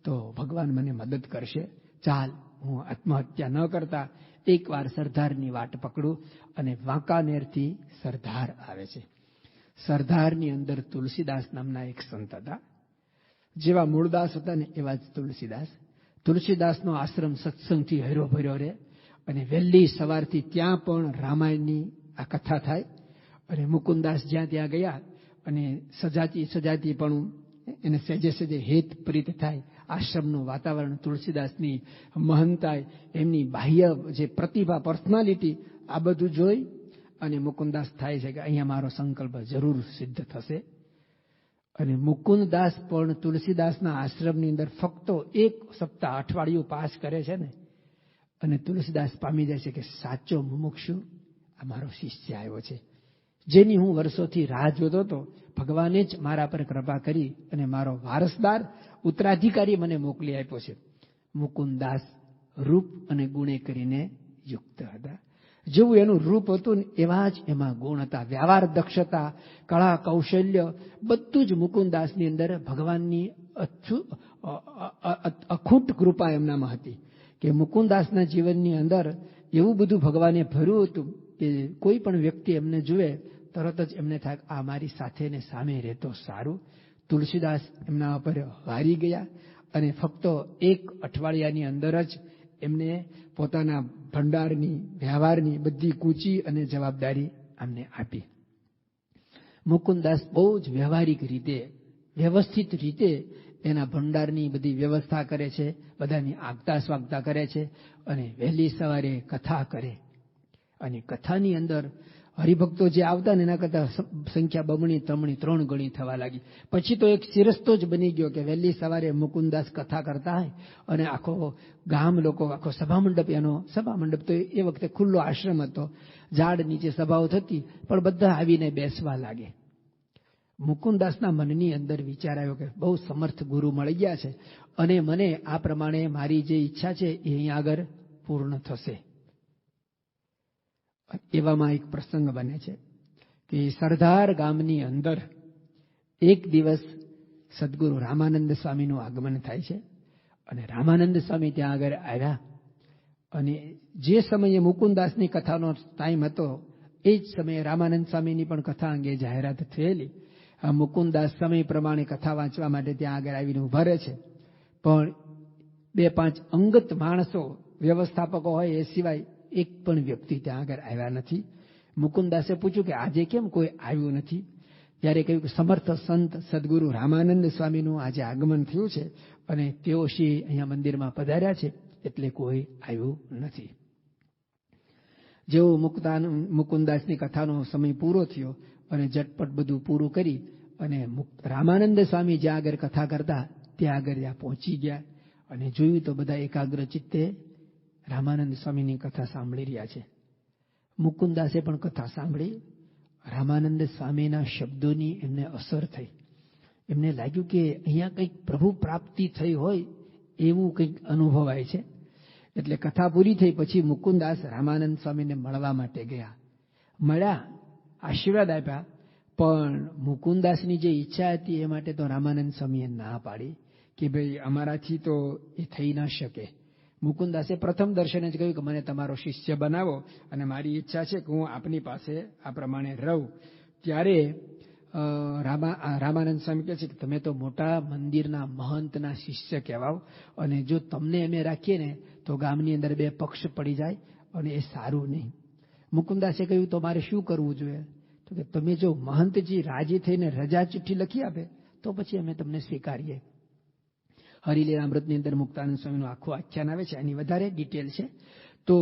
તો ભગવાન મને મદદ કરશે. ચાલ, હું આત્મહત્યા ન કરતા એકવાર સરદારની વાટ પકડું. અને વાંકાનેરથી સરદાર આવે છે. સરદારની અંદર તુલસીદાસ નામના એક સંત હતા. જેવા મૂળદાસ હતા ને એવા જ તુલસીદાસ. તુલસીદાસનો આશ્રમ સત્સંગથી હર્યો ભર્યો રહે અને વહેલી સવારથી ત્યાં પણ રામાયણની આ કથા થાય. અને મુકુંદદાસ જ્યાં ત્યાં ગયા અને સજાતી પણ એને સહેજે સહેજે હેત પ્રીત થાય. આશ્રમનું વાતાવરણ, તુલસીદાસની મહાનતાઈ, એમની બાહ્ય જે પ્રતિભા, પર્સનાલિટી, આ બધું જોઈ અને મુકુંદદાસ થાય છે કે અહીંયા મારો સંકલ્પ જરૂર સિદ્ધ થશે. અને મુકુંદદાસ પણ તુલસીદાસના આશ્રમની અંદર ફક્ત 1 સપ્તાહ, અઠવાડિયું પાસ કરે છે ને, અને તુલસીદાસ પામી જાય છે કે સાચો મુમુક્ષુ આ મારો શિષ્ય આવ્યો છે, જેની હું વર્ષોથી રાહ જોતો હતો. ભગવાને જ મારા પર કૃપા કરી અને મારો વારસદાર, ઉત્તરાધિકારી મને મોકલી આપ્યો છે. મુકુંદદાસ રૂપ અને ગુણે કરીને યુક્ત હતા. જેવું એનું રૂપ હતું ને એવા જ એમાં ગુણ હતા. વ્યવહાર દક્ષતા, કળા, કૌશલ્ય બધું જ મુકુંદદાસની અંદર ભગવાનની અખૂટ કૃપા એમનામાં હતી. કે મુકુંદદાસના જીવનની અંદર એવું બધું ભગવાને ભર્યું હતું કે કોઈ પણ વ્યક્તિ એમને જુએ તરત જ એમને થાય આ મારી સાથે ને સામે રહેતો સારું. તુલસીદાસ એમના ઉપર વારી ગયા અને ફક્ત 1 અઠવાડિયાની અંદર જ એમને પોતાના ભંડારની, વ્યવહારની બધી કૂચી અને જવાબદારી અમને આપી. મુકુંદદાસ બહુ જ વ્યવહારિક રીતે, વ્યવસ્થિત રીતે એના ભંડારની બધી વ્યવસ્થા કરે છે, બધાની આગતા સ્વાગતા કરે છે અને વહેલી સવારે કથા કરે. અને કથાની અંદર હરિભક્તો જે આવતા ને એના કરતાં સંખ્યા બમણી, ત્રમણી, 3 ગણી થવા લાગી. પછી તો એક શિરસ્તો જ બની ગયો કે વહેલી સવારે મુકુંદદાસ કથા કરતા હોય અને આખો ગામ લોકો, આખો સભામંડપ, એનો સભામંડપ તો એ વખતે ખુલ્લો આશ્રમ હતો, ઝાડ નીચે સભાઓ થતી, પણ બધા આવીને બેસવા લાગે. મુકુંદદાસના મનની અંદર વિચાર આવ્યો કે બહુ સમર્થ ગુરુ મળી ગયા છે અને મને આ પ્રમાણે મારી જે ઈચ્છા છે એ અહીંયા આગળ પૂર્ણ થશે. એવામાં એક પ્રસંગ બને છે કે સરદાર ગામની અંદર એક દિવસ સદગુરુ રામાનંદ સ્વામીનું આગમન થાય છે અને રામાનંદ સ્વામી ત્યાં આગળ આવ્યા. અને જે સમયે મુકુંદદાસની કથાનો ટાઈમ હતો એ જ સમયે રામાનંદ સ્વામીની પણ કથા અંગે જાહેરાત થયેલી. આ મુકુંદદાસ સમય પ્રમાણે કથા વાંચવા માટે ત્યાં આગળ આવીને ઉભા રહે છે. પણ 2-5 અંગત માણસો, વ્યવસ્થાપકો હોય એ સિવાય એક પણ વ્યક્તિ ત્યાં આગળ આવ્યા નથી. મુકુંદદાસે પૂછ્યું કે આજે કેમ કોઈ આવ્યું નથી? ત્યારે કહ્યું કે સમર્થ સંત સદગુરુ રામાનંદ સ્વામીનું આજે આગમન થયું છે અને તેઓ શ્રી અહીંયા મંદિરમાં પધાર્યા છે, એટલે કોઈ આવ્યું નથી. જેવું મુકુંદદાસની કથાનો સમય પૂરો થયો અને ઝટપટ બધું પૂરું કરી અને રામાનંદ સ્વામી જ્યાં આગળ કથા કરતા ત્યાં આગળ ત્યાં પહોંચી ગયા અને જોયું તો બધા એકાગ્ર ચિત્તે રામાનંદ સ્વામીની કથા સાંભળી રહ્યા છે. મુકુંદાસે પણ કથા સાંભળી. રામાનંદ સ્વામીના શબ્દોની એમને અસર થઈ. એમને લાગ્યું કે અહીંયા કંઈક પ્રભુ પ્રાપ્તિ થઈ હોય એવું કંઈક અનુભવાય છે. એટલે કથા પૂરી થઈ પછી મુકુંદાસ રામાનંદ સ્વામીને મળવા માટે ગયા. મળ્યા, આશીર્વાદ આપ્યા, પણ મુકુંદાસની જે ઈચ્છા હતી એ માટે તો રામાનંદ સ્વામીએ ના પાડી કે ભાઈ અમારાથી તો એ થઈ ના શકે. મુકુંદાસે પ્રથમ દર્શને જ કહ્યું કે મને તમારો શિષ્ય બનાવો અને મારી ઈચ્છા છે કે હું આપની પાસે આ પ્રમાણે રહું. ત્યારે રામાનંદ સ્વામી કહે છે કે તમે તો મોટા મંદિરના મહંતના શિષ્ય કહેવાઓ અને જો તમને અમે રાખીએ ને તો ગામની અંદર બે પક્ષ પડી જાય અને એ સારું નહીં. મુકુંદાસે કહ્યું તો મારે શું કરવું જોઈએ? તો કે તમે જો મહંતજી રાજી થઈને રજા ચિઠ્ઠી લખી આપે તો પછી અમે તમને સ્વીકારીએ. હરિલીલામૃતની અંદર મુક્તાનંદ સ્વામીનું આખું આખ્યાન આવે છે, એની વધારે ડિટેલ છે. તો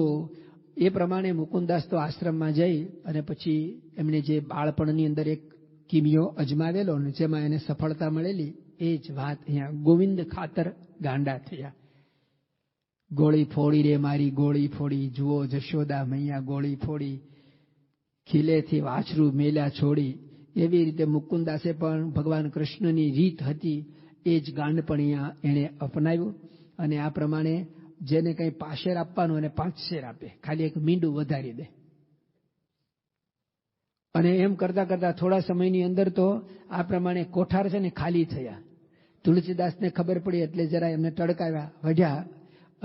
એ પ્રમાણે મુકુંદાસ તો આશ્રમમાં જઈ અને પછી એમણે જે બાળપણની અંદર એક કિમિયો અજમાવેલો અને જેમાં એને સફળતા મળેલી એ જ વાત અહીંયા ગોવિંદ ખાતર ગાંડા થયા. ગોળી ફોડી રે મારી ગોળી ફોડી, જુઓ જશોદા મૈયા ગોળી ફોડી, ખીલેથી વાછરું મેલ્યા છોડી. એવી રીતે મુકુંદાસે પણ ભગવાન કૃષ્ણની રીત હતી એ જ ગાંડપણિયા એણે અપનાવ્યું અને આ પ્રમાણે જેને કંઈ પાશેર આપવાનું એને 5 શેર આપે, ખાલી એક મીંડું વધારી દે. અને એમ કરતા કરતા થોડા સમયની અંદર તો આ પ્રમાણે કોઠાર છે ને ખાલી થયા. તુલસીદાસને ખબર પડી એટલે જરા એમને ટડકાવ્યા, વઢ્યા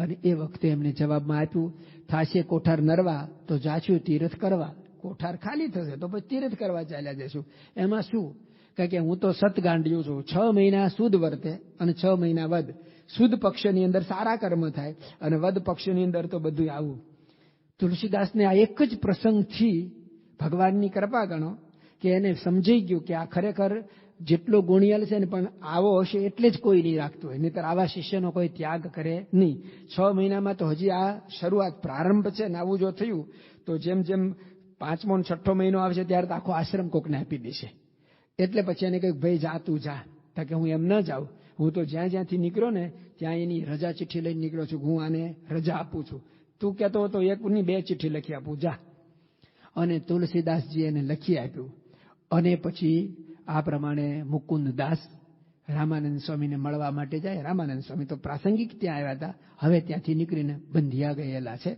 અને એ વખતે એમને જવાબમાં આપ્યું, થાશે કોઠાર નરવા તો જાશું તીર્થ કરવા. કોઠાર ખાલી થશે તો પછી તીર્થ કરવા ચાલ્યા જશું. એમાં શું? કારણ કે હું તો સતગાંડિયું છું. 6 મહિના સુદ વર્તે અને 6 મહિના વદ. સુદ પક્ષની અંદર સારા કર્મ થાય અને વદ પક્ષની અંદર તો બધું આવું. તુલસીદાસને આ એક જ પ્રસંગથી ભગવાનની કૃપા ગણો કે એને સમજાઈ ગયું કે આ ખરેખર જેટલો ગુણિયલ છે ને પણ આવો હશે એટલે જ કોઈ નહીં રાખતું હોય, નહીંતર આવા શિષ્યનો કોઈ ત્યાગ કરે નહીં. 6 મહિનામાં તો હજી આ શરૂઆત પ્રારંભ છે ને આવું જો થયું તો જેમ જેમ 5મો અને 6ઠ્ઠો મહિનો આવશે ત્યારે તો આખો આશ્રમ કોકને આપી દેશે. એટલે પછી એને કહ્યું ભાઈ જા તું જા. કે હું એમ ન જાઉં, હું તો જ્યાંથી નીકળ્યો ને ત્યાં એની રજા ચિઠ્ઠી લઈને નીકળ્યો છું, હું આને રજા આપું છું. તું કહેતો હતો 1ની 2 ચિઠ્ઠી લખી આપું, જા. અને તુલસીદાસજી એને લખી આપ્યું. અને પછી આ પ્રમાણે મુકુંદદાસ રામાનંદ સ્વામીને મળવા માટે જાય. રામાનંદ સ્વામી તો પ્રાસંગિક ત્યાં આવ્યા હતા, હવે ત્યાંથી નીકળીને બંધિયા ગયેલા છે.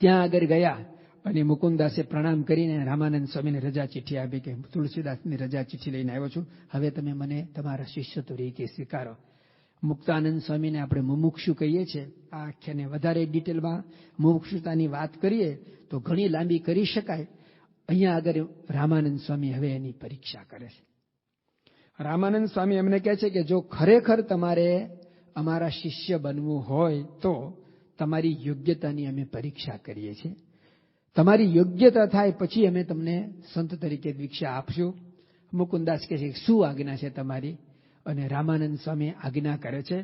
ત્યાં આગળ ગયા અને મુકુંદાસે પ્રણામ કરીને રામાનંદ સ્વામીને રજા ચિઠ્ઠી આપી કે તુલસીદાસની રજા ચિઠ્ઠી લઈને આવ્યો છું, હવે તમે મને તમારા શિષ્ય તરીકે સ્વીકારો. મુક્તાનંદ સ્વામીને આપણે મુમુક્ષુ કહીએ છીએ. આ આખ્યાને વધારે ડિટેલમાં મુમુક્ષુતાની વાત કરીએ તો ઘણી લાંબી કરી શકાય. અહીંયા આગળ રામાનંદ સ્વામી હવે એની પરીક્ષા કરે છે. રામાનંદ સ્વામી એમને કહે છે કે જો ખરેખર તમારે અમારા શિષ્ય બનવું હોય તો તમારી યોગ્યતાની અમે પરીક્ષા કરીએ છીએ. તમારી યોગ્યતા થાય પછી અમે તમને સંત તરીકે દીક્ષા આપશું. મુકુંદાસ કહે છે શું આજ્ઞા છે તમારી? અને રામાનંદ સ્વામી આજ્ઞા કરે છે,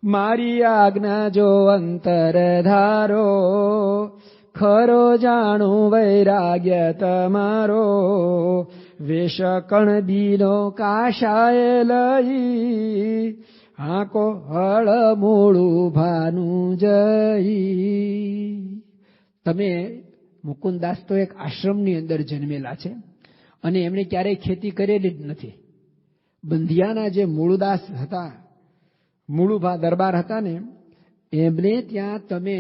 મારી આજ્ઞા જો અંતર ધારો, ખરો જાણું વૈરાગ્ય તમારો, વેશ કણ દીનો કાશાય લઈ, હાકો હળ મૂળું ભાનું જઈ. તમે મુકુંદાસ તો એક આશ્રમની અંદર જન્મેલા છે અને એમણે ક્યારેય ખેતી કરેલી જ નથી. બંધિયાના જે મૂળદાસ હતા, મૂળુભા દરબાર હતા ને, એમને ત્યાં તમે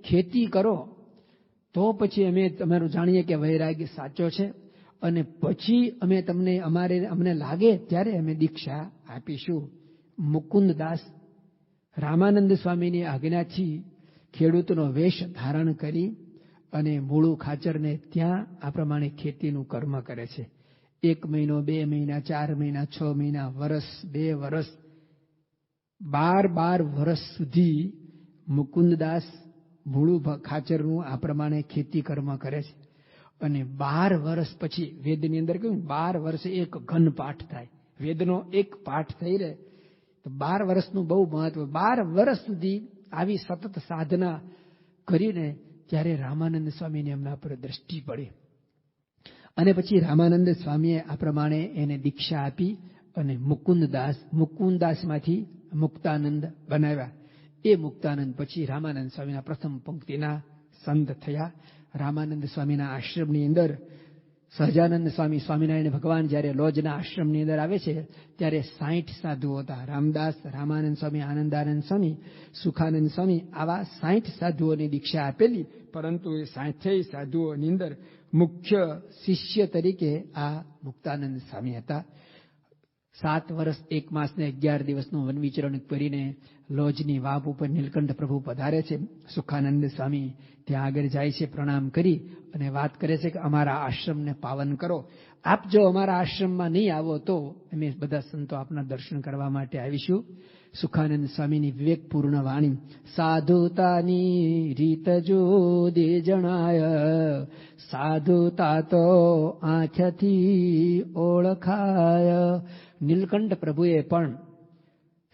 ખેતી કરો તો પછી અમે તમારું જાણીએ કે વૈરાગ્ય સાચો છે અને પછી અમે તમને અમને લાગે ત્યારે અમે દીક્ષા આપીશું. મુકુંદદાસ રામાનંદ સ્વામીની આજ્ઞાથી ખેડૂતનો વેશ ધારણ કરી અને મૂળું ખાચરને ત્યાં આ પ્રમાણે ખેતીનું કર્મ કરે છે. 1 મહિનો, 2 મહિના, 4 મહિના, 6 મહિના, વર્ષ, 2 વર્ષ, 12 વર્ષ સુધી મુકુંદદાસ મૂળું ખાચરનું આ પ્રમાણે ખેતી કર્મ કરે છે. અને 12 વર્ષ પછી વેદની અંદર કહ્યું 12 વર્ષે એક ઘન પાઠ થાય. વેદનો એક પાઠ થઈ રહે તો 12 વર્ષનું બહુ મહત્વ. 12 વર્ષ સુધી આવી સતત સાધના કરીને ત્યારે રામાનંદ સ્વામીને એમના પર દ્રષ્ટિ પડી અને પછી રામાનંદ સ્વામીએ આ પ્રમાણે એને દીક્ષા આપી અને મુકુંદદાસમાંથી મુક્તાનંદ બનાવ્યા. એ મુક્તાનંદ પછી રામાનંદ સ્વામીના પ્રથમ પંક્તિના સંત થયા. રામાનંદ સ્વામીના આશ્રમની અંદર સહજાનંદ સ્વામી સ્વામિનારાયણ ભગવાન જ્યારે લોજના આશ્રમની અંદર આવે છે ત્યારે 60 સાધુઓ હતા. રામદાસ, રામાનંદ સ્વામી, આનંદાનંદ સ્વામી, સુખાનંદ સ્વામી, આવા 60 સાધુઓની દીક્ષા આપેલી. પરંતુ એ 60 સાધુઓની અંદર મુખ્ય શિષ્ય તરીકે આ મુક્તાનંદ સ્વામી હતા. 7 વર્ષ 1 માસ ને 11 દિવસનું વન વિચરણ કરીને લોજની વાપ ઉપર નીલકંઠ પ્રભુ પધારે છે. સુખાનંદ સ્વામી ત્યાં આગળ જાય છે, પ્રણામ કરી અને વાત કરે છે કે અમારા આશ્રમને પાવન કરો. આપ જો અમારા આશ્રમમાં નહીં આવો તો અમે બધા સંતો આપના દર્શન કરવા માટે આવીશું. સુખાનંદ સ્વામીની વિવેકપૂર્ણ વાણી, સાધુતાની રીત જુદી જણાય, સાધુતા તો આંખથી ઓળખાય. નીલકંઠ પ્રભુએ પણ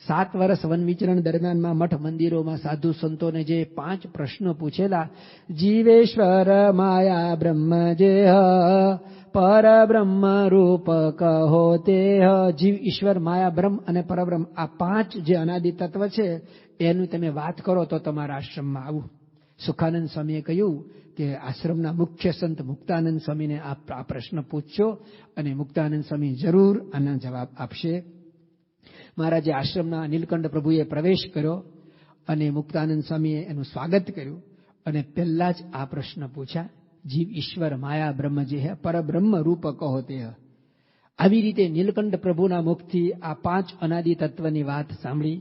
7 વર્ષ વન વિચરણ દરમિયાનમાં મઠ મંદિરોમાં સાધુ સંતોને જે 5 પ્રશ્નો પૂછેલા, જીવેશ્વર માયા બ્રહ્મ જેહ પરબ્રહ્મ રૂપ કહો તે. જીવ, ઈશ્વર, માયા, બ્રહ્મ અને પરબ્રહ્મ, આ 5 જે અનાદિ તત્વ છે એનું તમે વાત કરો તો તમારા આશ્રમમાં આવું. સુખાનંદ સ્વામીએ કહ્યું કે આશ્રમના મુખ્ય સંત મુક્તાનંદ સ્વામીને આ પ્રશ્ન પૂછશો અને મુક્તાનંદ સ્વામી જરૂર આના જવાબ આપશે. મારા જે આશ્રમના નીલકંઠ પ્રભુએ પ્રવેશ કર્યો અને મુક્તાનંદ સ્વામીએ એનું સ્વાગત કર્યું અને પહેલા જ આ પ્રશ્ન પૂછ્યા, જીવ, ઈશ્વર, માયા, બ્રહ્મ જે હે પરબ્રહ્મ રૂપ કહો તે. આવી રીતે નીલકંઠ પ્રભુના મુખથી આ 5 અનાદિ તત્વની વાત સાંભળી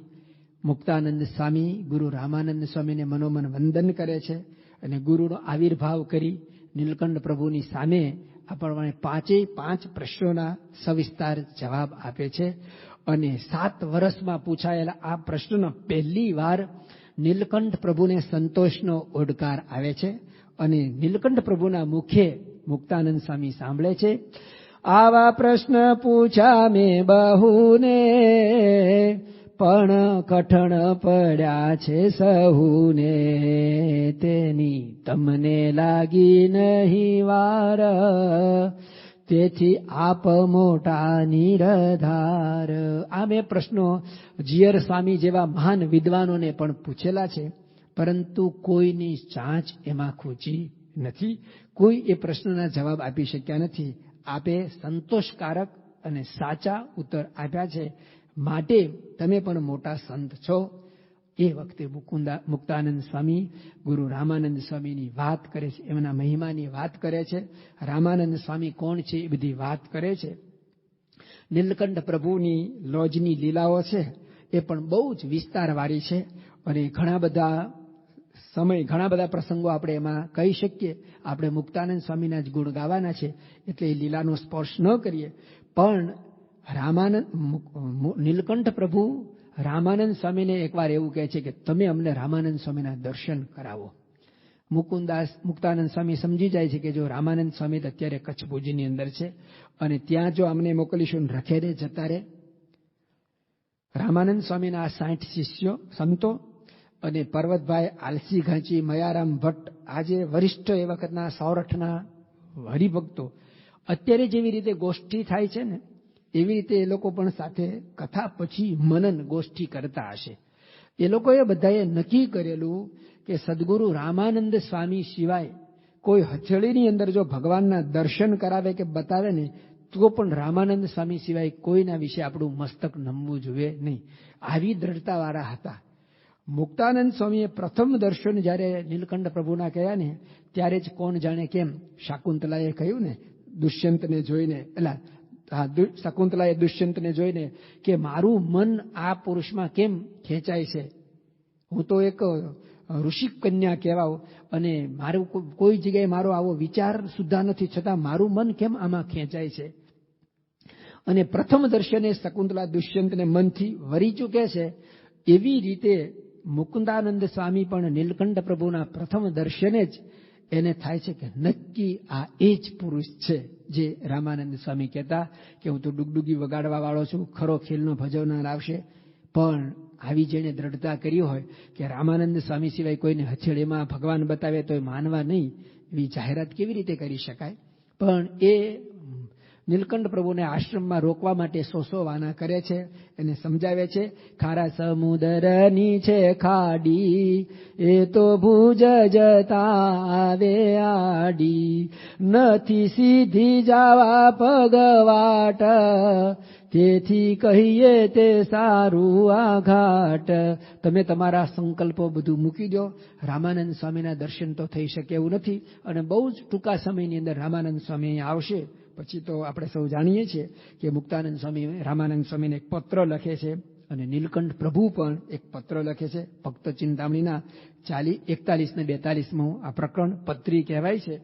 મુક્તાનંદ સ્વામી ગુરુ રામાનંદ સ્વામીને મનોમન વંદન કરે છે અને ગુરુનો આવિર્ભાવ કરી નીલકંઠ પ્રભુની સામે આ પ્રમાણે 5 પ્રશ્નોના સવિસ્તાર જવાબ આપે છે. અને 7 વર્ષમાં પૂછાયેલા આ પ્રશ્નનો પહેલી વાર નીલકંઠ પ્રભુને સંતોષનો ઓડકાર આવે છે અને નીલકંઠ પ્રભુના મુખે મુક્તાનંદ સ્વામી સાંભળે છે, આવા પ્રશ્ન પૂછા મેં બહુને, પણ કઠણ પડ્યા છે સહુને, તેની તમને લાગી નહીં વાર, તેથી આપ મોટા નિરધાર. આ 2 પ્રશ્નો જીયર સ્વામી જેવા મહાન વિદ્વાનોને પણ પૂછેલા છે, પરંતુ કોઈની ચાંચ એમાં ખૂચી નથી. કોઈ એ પ્રશ્નના જવાબ આપી શક્યા નથી. આપે સંતોષકારક અને સાચા ઉત્તર આપ્યા છે, માટે તમે પણ મોટા સંત છો. એ વખતે મુક્તાનંદ સ્વામી ગુરુ રામાનંદ સ્વામીની વાત કરે છે, એમના મહિમાની વાત કરે છે. રામાનંદ સ્વામી કોણ છે એ બધી વાત કરે છે. નીલકંઠ પ્રભુની લોજની લીલાઓ છે એ પણ બહુ જ વિસ્તારવાળી છે અને ઘણા બધા પ્રસંગો આપણે એમાં કહી શકીએ. આપણે મુક્તાનંદ સ્વામીના જ ગુણ ગાવાના છે એટલે એ લીલાનો સ્પર્શ ન કરીએ. પણ નીલકંઠ પ્રભુ રામાનંદ સ્વામીને એકવાર એવું કહે છે કે તમે અમને રામાનંદ સ્વામીના દર્શન કરાવો. મુક્તાનંદ સ્વામી સમજી જાય છે કે જો રામાનંદ સ્વામી અત્યારે કચ્છ ભુજની અંદર છે અને ત્યાં જો અમને મોકલીશું રખેરે જતા રહે. રામાનંદ સ્વામીના આ 60 શિષ્યો સંતો અને પર્વતભાઈ, આલસી ઘાંચી, મયારામ ભટ્ટ, આજે વરિષ્ઠ એ વખતના સૌરાષ્ટ્રના હરિભક્તો, અત્યારે જેવી રીતે ગોષ્ઠી થાય છે ને એવી રીતે એ લોકો પણ સાથે કથા પછી મનન ગોષ્ઠી કરતા હશે. એ લોકોએ બધાએ નક્કી કરેલું કે સદગુરુ રામાનંદ સ્વામી સિવાય કોઈ હથેળીની અંદર જો ભગવાનના દર્શન કરાવે કે બતાવે ને તો પણ રામાનંદ સ્વામી સિવાય કોઈના વિશે આપણું મસ્તક નમવું જોઈએ નહીં. આવી દ્રઢતાવાળા હતા. મુક્તાનંદ સ્વામીએ પ્રથમ દર્શન જ્યારે નીલકંઠ પ્રભુના કર્યા ને ત્યારે જ કોણ જાણે કેમ શાકુંતલાએ કહ્યું ને દુષ્યંતને જોઈને, શકુંતલાએ દુષ્યંતને જોઈને કે મારું મન આ પુરુષમાં કેમ ખેંચાય છે, હું તો એક ઋષિ કન્યા કહેવાઉં અને મારું કોઈ જગ્યાએ મારો આવો વિચાર સુદ્ધા નથી, છતાં મારું મન કેમ આમાં ખેંચાય છે. અને પ્રથમ દર્શને શકુંતલા દુષ્યંતને મનથી વરી ચૂકે છે. એવી રીતે મુકુંદાનંદ સ્વામી પણ નીલકંઠ પ્રભુના પ્રથમ દર્શને જ એને થાય છે કે નક્કી આ એ જ પુરુષ છે જે રામાનંદ સ્વામી કહેતા કે હું તો ડુગડુગી વગાડવા વાળો છું, ખરો ખેલનો ભજવનાર આવશે. પણ આવી જેણે દ્રઢતા કરી હોય કે રામાનંદ સ્વામી સિવાય કોઈને હથેળીમાં ભગવાન બતાવે તો માનવા નહીં, એવી જાહેરાત કેવી રીતે કરી શકાય. પણ એ નીલકંઠ પ્રભુને આશ્રમમાં રોકવા માટે સો વાના કરે છે, એને સમજાવે છે. ખારા સમુદરની છે ખાડી, એ તો ભુજ જતા આવે આડી, નથી સીધી જાવા પગવાટ, તેથી કહીએ તે સારું આ ઘાટ. તમે તમારા સંકલ્પો બધું મૂકી દો. રામાનંદ સ્વામીના દર્શન તો થઈ શકે એવું નથી, અને બહુ જ ટૂંકા સમયની અંદર રામાનંદ સ્વામી અહીંયા આવશે. પછી તો આપણે સૌ જાણીએ છીએ કે મુક્તાનંદ સ્વામી રામાનંદ સ્વામીને એક પત્ર લખે છે, અને નીલકંઠ પ્રભુ પણ એક પત્ર લખે છે. ભક્ત ચિંતામણીના 41 ને 42 આ પ્રકરણ પત્રી કહેવાય છે.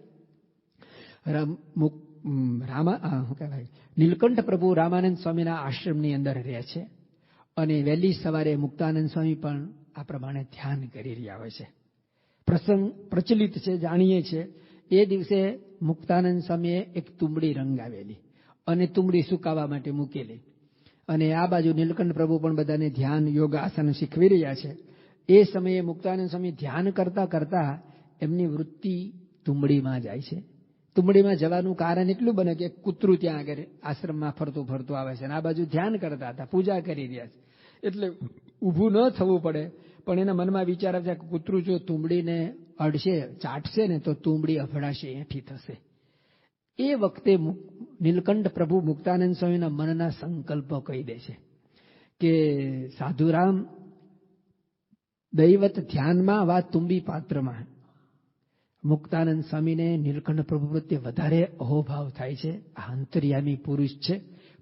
નીલકંઠ પ્રભુ રામાનંદ સ્વામીના આશ્રમની અંદર રહે છે, અને વહેલી સવારે મુક્તાનંદ સ્વામી પણ આ પ્રમાણે ધ્યાન કરી રહ્યા હોય છે. પ્રસંગ પ્રચલિત છે, જાણીએ છીએ. એ દિવસે મુક્તાનંદ સ્વામીએ એક તુંબડી રંગાવેલી અને તુંબડી સુકાવા માટે મૂકેલી, અને આ બાજુ નીલકંઠ પ્રભુ પણ બધાને ધ્યાન યોગ આસન શીખવી રહ્યા છે. એ સમયે મુક્તાનંદ સ્વામી ધ્યાન કરતા કરતા એમની વૃત્તિ તુંબડીમાં જાય છે. તુંબડીમાં જવાનું કારણ એટલું બને કે કૂતરું ત્યાં આગળ આશ્રમમાં ફરતું ફરતું આવે છે, અને આ બાજુ ધ્યાન કરતા હતા, પૂજા કરી રહ્યા છે, એટલે ઊભું ન થવું પડે. પણ એના મનમાં વિચાર આવે છે કે કૂતરું જો તુંબડીને અડશે, ચાટશે ને તો તુંબડી અફડાશે, એઠી થશે. એ વખતે નીલકંઠ પ્રભુ મુક્તાનંદ સ્વામીના મનના સંકલ્પો કહી દે છે કે સાધુરામ, દૈવત ધ્યાનમાં વા તુંબી પાત્રમાં. મુક્તાનંદ સ્વામીને નીલકંઠ પ્રભુ પ્રત્યે વધારે અહોભાવ થાય છે. આ અંતર્યામી પુરુષ છે,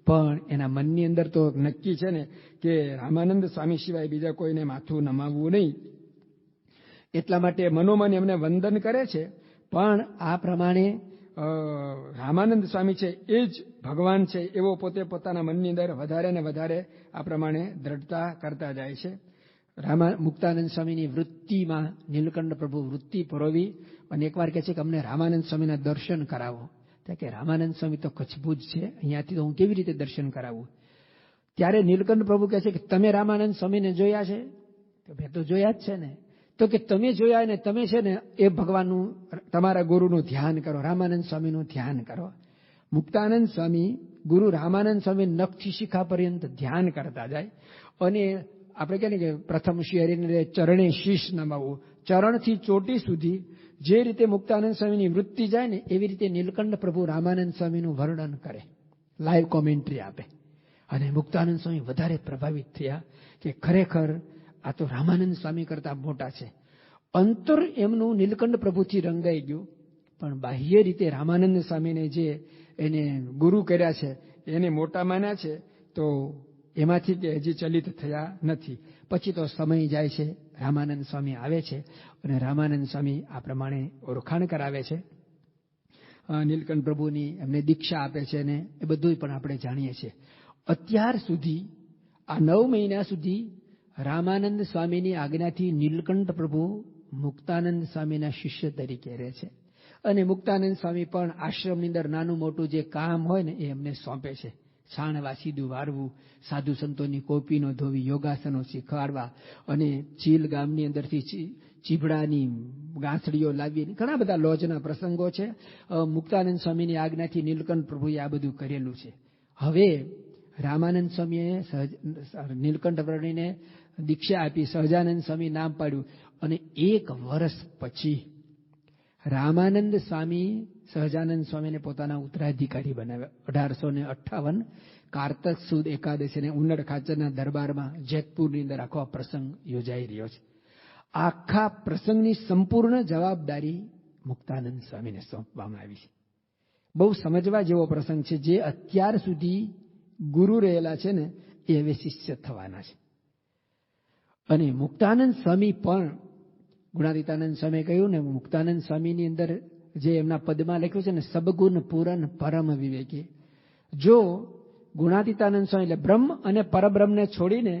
પણ એના મનની અંદર તો નક્કી છે ને કે રામાનંદ સ્વામી સિવાય બીજા કોઈને માથું નમાવવું નહીં. એટલા માટે મનોમન એમને વંદન કરે છે. પણ આ પ્રમાણે રામાનંદ સ્વામી છે એ જ ભગવાન છે એવો પોતે પોતાના મનની અંદર વધારે ને વધારે આ પ્રમાણે દ્રઢતા કરતા જાય છે. મુક્તાનંદ સ્વામીની વૃત્તિમાં નીલકંઠ પ્રભુ વૃત્તિ પરોવી, અને એકવાર કહે છે કે અમને રામાનંદ સ્વામીના દર્શન કરાવો. કે રામાનંદ સ્વામી તો કચ્છભુજ છે, અહીંયાથી તો હું કેવી રીતે દર્શન કરાવું? ત્યારે નીલકંઠ પ્રભુ કહે છે કે તમે રામાનંદ સ્વામીને જોયા છે? તો મેં તો જોયા જ છે ને. તો કે તમે જોયા ને તમે છે ને એ ભગવાનનું, તમારા ગુરુનું ધ્યાન કરો, રામાનંદ સ્વામીનું ધ્યાન કરો. મુક્તાનંદ સ્વામી ગુરુ રામાનંદ સ્વામી નખથી શિખા પર્યંત ધ્યાન કરતા જાય, અને આપણે કહીએ ને કે પ્રથમ શ્રી હરિને ચરણે શીશ નમાવવું, ચરણથી ચોટી સુધી જે રીતે મુક્તાનંદ સ્વામીની વૃત્તિ જાય ને એવી રીતે નીલકંઠ પ્રભુ રામાનંદ સ્વામીનું વર્ણન કરે, લાઈવ કોમેન્ટ્રી આપે. અને મુક્તાનંદ સ્વામી વધારે પ્રભાવિત થયા કે ખરેખર આ તો રામાનંદ સ્વામી કરતા મોટા છે. અંતર એમનું નીલકંઠ પ્રભુથી રંગાઈ ગયું, પણ બાહ્ય રીતે રામાનંદ સ્વામીને જે એને ગુરુ કર્યા છે, એને મોટા માન્યા છે, તો એમાંથી તે હજી ચલિત થયા નથી. પછી તો સમય જાય છે, રામાનંદ સ્વામી આવે છે, અને રામાનંદ સ્વામી આ પ્રમાણે ઓળખાણ કરાવે છે. નીલકંઠ પ્રભુની એમને દીક્ષા આપે છે, અને એ બધું પણ આપણે જાણીએ છીએ. અત્યાર સુધી આ 9 મહિના સુધી રામાનંદ સ્વામીની આજ્ઞાથી નીલકંઠ પ્રભુ મુક્તાનંદ સ્વામીના શિષ્ય તરીકે રહે છે, અને મુક્તાનંદ સ્વામી પણ આશ્રમની અંદર નાનું મોટું જે કામ હોય ને એ એમને સોંપે છે. છાણવા, સીધું વાળવું, સાધુ સંતોની કોપીનો ધોવી, યોગાસનો શીખવાડવા, અને ચીલ ગામની અંદરથી ચીભડાની ગાંસડીઓ લાવી, ઘણા બધા લોજના પ્રસંગો છે. મુક્તાનંદ સ્વામીની આજ્ઞાથી નીલકંઠ પ્રભુએ આ બધું કરેલું છે. હવે રામાનંદ સ્વામીએ નીલકંઠ પ્રભુને દીક્ષા આપી, સહજાનંદ સ્વામી નામ પાડ્યું, અને 1 વર્ષ પછી રામાનંદ સ્વામી સહજાનંદ સ્વામીને પોતાના ઉત્તરાધિકારી બનાવ્યા. 1858 કારતક સુદ એકાદશીને ઉનડ ખાચરના દરબારમાં જેતપુરની અંદર આખો પ્રસંગ યોજાઈ રહ્યો છે. આખા પ્રસંગની સંપૂર્ણ જવાબદારી મુક્તાનંદ સ્વામીને સોંપવામાં આવી છે. બહુ સમજવા જેવો પ્રસંગ છે. જે અત્યાર સુધી ગુરુ રહેલા છે ને એ હવે શિષ્ય થવાના છે. અને મુક્તાનંદ સ્વામી પણ, ગુણાતીતાનંદ સ્વામીએ કહ્યું ને, મુક્તાનંદ સ્વામીની અંદર જે એમના પદમાં લખ્યું છે ને, સબગુણ પૂરન પરમ વિવેકી. જો ગુણાતીતાનંદ સ્વામી એટલે બ્રહ્મ અને પરબ્રહ્મને છોડીને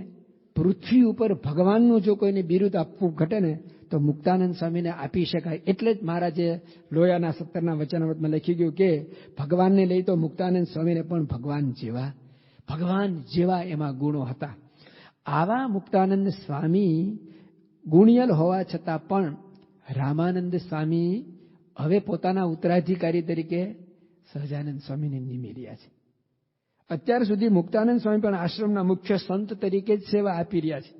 પૃથ્વી ઉપર ભગવાનનું જો કોઈને બિરુદ આપવું ઘટે ને તો મુક્તાનંદ સ્વામીને આપી શકાય. એટલે જ મહારાજે લોયાના 17ના વચનામૃતમાં લખી ગયું કે ભગવાનને લઈ તો મુક્તાનંદ સ્વામીને પણ ભગવાન જેવા એમાં ગુણો હતા. આવા મુક્તાનંદ સ્વામી ગુણિયલ હોવા છતાં પણ રામાનંદ સ્વામી હવે પોતાના ઉત્તરાધિકારી તરીકે સહજાનંદ સ્વામીને નિમી રહ્યા છે. અત્યાર સુધી મુક્તાનંદ સ્વામી પણ આશ્રમના મુખ્ય સંત તરીકે જ સેવા આપી રહ્યા છે,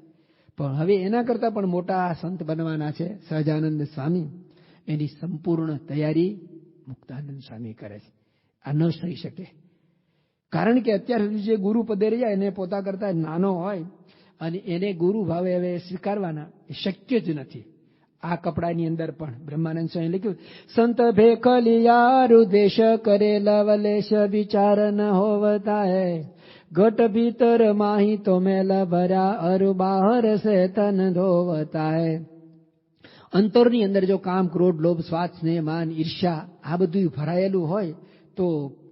પણ હવે એના કરતા પણ મોટા સંત બનવાના છે સહજાનંદ સ્વામી. એની સંપૂર્ણ તૈયારી મુક્તાનંદ સ્વામી કરે છે. આ ન થઈ શકે, કારણ કે અત્યાર સુધી જે ગુરુ પદે રહ્યા એને પોતા કરતા નાનો હોય અને એને ગુરુ ભાવે હવે સ્વીકારવાના એ શક્ય જ નથી. આ કપડાની અંદર પણ બ્રહ્માનંદ સ્વામી લખ્યું, સંત ભેખલિયારુ દેશ કરે લવલેશ વિચાર ન હોવતા હે, ઘટ ભીતર માહી તો મેલ ભર્યા અરુ બાહર સે તન ધોવતા હે. અંતરની અંદર જો કામ, ક્રોધ, લોભ, સ્વાર્થ, સ્નેહ, માન, ઈર્ષ્યા આ બધું ભરાયેલું હોય તો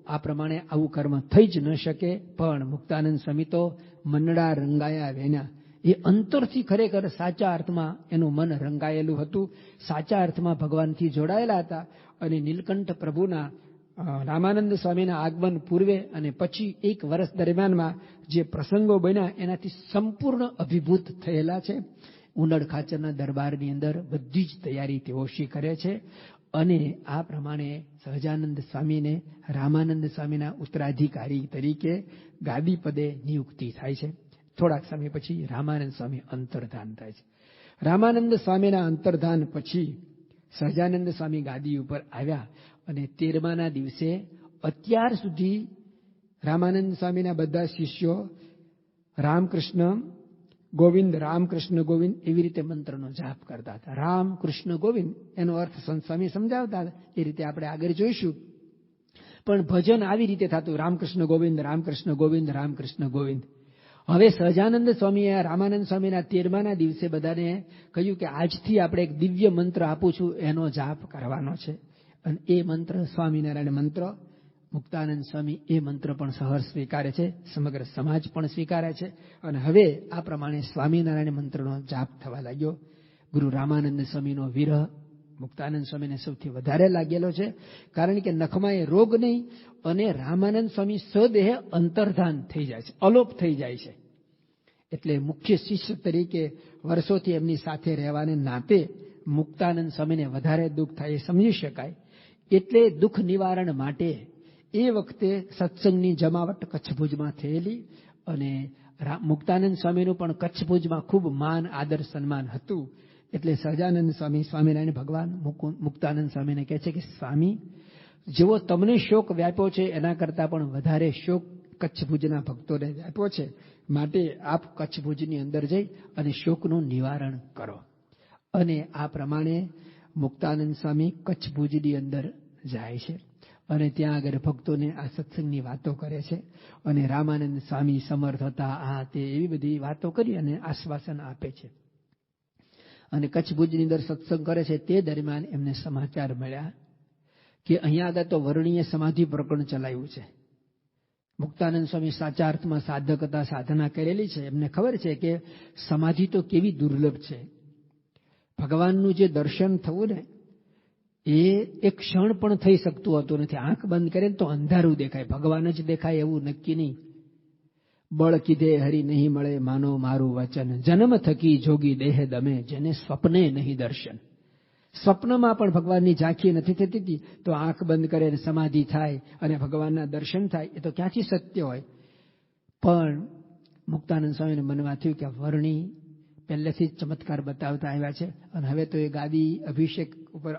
આ પ્રમાણે આવું કર્મ થઈ જ ન શકે. પણ મુક્તાનંદ સ્વામી તો મનડા રંગાયા વેના, એ અંતરથી ખરેખર સાચા અર્થમાં એનું મન રંગાયેલું હતું, સાચા અર્થમાં ભગવાનથી જોડાયેલા હતા. અને નીલકંઠ પ્રભુના રામાનંદ સ્વામીના આગમન પૂર્વે અને પછી 1 વર્ષ દરમિયાનમાં જે પ્રસંગો બન્યા એનાથી સંપૂર્ણ અભિભૂત થયેલા છે. ઉનડ ખાચરના દરબારની અંદર બધી જ તૈયારી તેઓ કરે છે. અને આ પ્રમાણે સહજાનંદ સ્વામીને રામાનંદ સ્વામીના ઉત્તરાધિકારી તરીકે ગાદી પદે નિયુક્તિ થાય છે. થોડાક સમય પછી રામાનંદ સ્વામી અંતર્ધાન થાય છે. રામાનંદ સ્વામીના અંતર્ધાન પછી સહજાનંદ સ્વામી ગાદી ઉપર આવ્યા અને 13માના દિવસે અત્યાર સુધી રામાનંદ સ્વામીના બધા શિષ્યો રામકૃષ્ણ ગોવિંદ, રામકૃષ્ણ ગોવિંદ એવી રીતે મંત્રનો જાપ કરતા હતા. રામ કૃષ્ણ ગોવિંદ એનો અર્થ સંત સ્વામી સમજાવતા હતા, એ રીતે આપણે આગળ જોઈશું. પણ ભજન આવી રીતે થતું, રામકૃષ્ણ ગોવિંદ, રામકૃષ્ણ ગોવિંદ, રામકૃષ્ણ ગોવિંદ. હવે સહજાનંદ સ્વામીએ રામાનંદ સ્વામીના 13માના દિવસે બધાને કહ્યું કે આજથી આપણે એક દિવ્ય મંત્ર આપું છું, એનો જાપ કરવાનો છે. અને એ મંત્ર સ્વામિનારાયણ મંત્ર. મુક્તાનંદ સ્વામી એ મંત્ર પણ સહર્ષ સ્વીકારે છે, સમગ્ર સમાજ પણ સ્વીકારે છે. અને હવે આ પ્રમાણે સ્વામિનારાયણ મંત્રનો જાપ થવા લાગ્યો. ગુરુ રામાનંદ સ્વામીનો વિરહ મુક્તાનંદ સ્વામીને સૌથી વધારે લાગેલો છે, કારણ કે નખમાં એ રોગ નહીં અને રામાનંદ સ્વામી સ્વદેહ અંતર્ધાન થઈ જાય છે, અલોપ થઈ જાય છે. એટલે મુખ્ય શિષ્ય તરીકે વર્ષોથી એમની સાથે રહેવાને નાતે મુક્તાનંદ સ્વામીને વધારે દુઃખ થાય એ સમજી શકાય. એટલે દુઃખ નિવારણ માટે એ વખતે સત્સંગની જમાવટ કચ્છ ભુજમાં થયેલી અને મુક્તાનંદ સ્વામીનું પણ કચ્છ ભુજમાં ખૂબ માન, આદર, સન્માન હતું. એટલે સહજાનંદ સ્વામી સ્વામિનારાયણ ભગવાન મુક્તાનંદ સ્વામીને કહે છે કે સ્વામી, જેવો તમને શોક વ્યાપ્યો છે એના કરતાં પણ વધારે શોક કચ્છ ભુજના ભક્તોને વ્યાપ્યો છે, માટે આપ કચ્છ ભુજની અંદર જઈ અને શોકનું નિવારણ કરો. અને આ પ્રમાણે મુક્તાનંદ સ્વામી કચ્છ ભુજની અંદર જાય છે અને ત્યાં આગળ ભક્તોને આ સત્સંગની વાતો કરે છે. અને રામાનંદ સ્વામી સમર્થ હતા, આ તે એવી બધી વાતો કરી અને આશ્વાસન આપે છે. અને કચ્છ ભુજની અંદર સત્સંગ કરે છે તે દરમિયાન એમને સમાચાર મળ્યા કે અહીંયા આગળ તો વર્ણીય સમાધિ પ્રકરણ ચલાવ્યું છે. મુક્તાનંદ સ્વામી સાચા અર્થમાં સાધક હતા, સાધના કરેલી છે. એમને ખબર છે કે સમાધિ તો કેવી દુર્લભ છે. ભગવાનનું જે દર્શન થવું ને એ એક ક્ષણ પણ થઈ શકતું હતું નથી. આંખ બંધ કરે તો અંધારું દેખાય, ભગવાન જ દેખાય એવું નક્કી નહીં. બળ કીધે હરી નહીં મળે માનો મારું વચન, જન્મ થકી જોગી દેહ દમે જેને સ્વપ્ને નહીં દર્શન. સ્વપ્નમાં પણ ભગવાનની ઝાંખી નથી થતી, તો આંખ બંધ કરે સમાધિ થાય અને ભગવાનના દર્શન થાય, એ તો ક્યાંથી શક્ય હોય. પણ મુક્તાનંદ સ્વામીને મનમાં થયું કે વર્ણી પહેલેથી જ ચમત્કાર બતાવતા આવ્યા છે અને હવે તો એ ગાદી અભિષેક ઉપર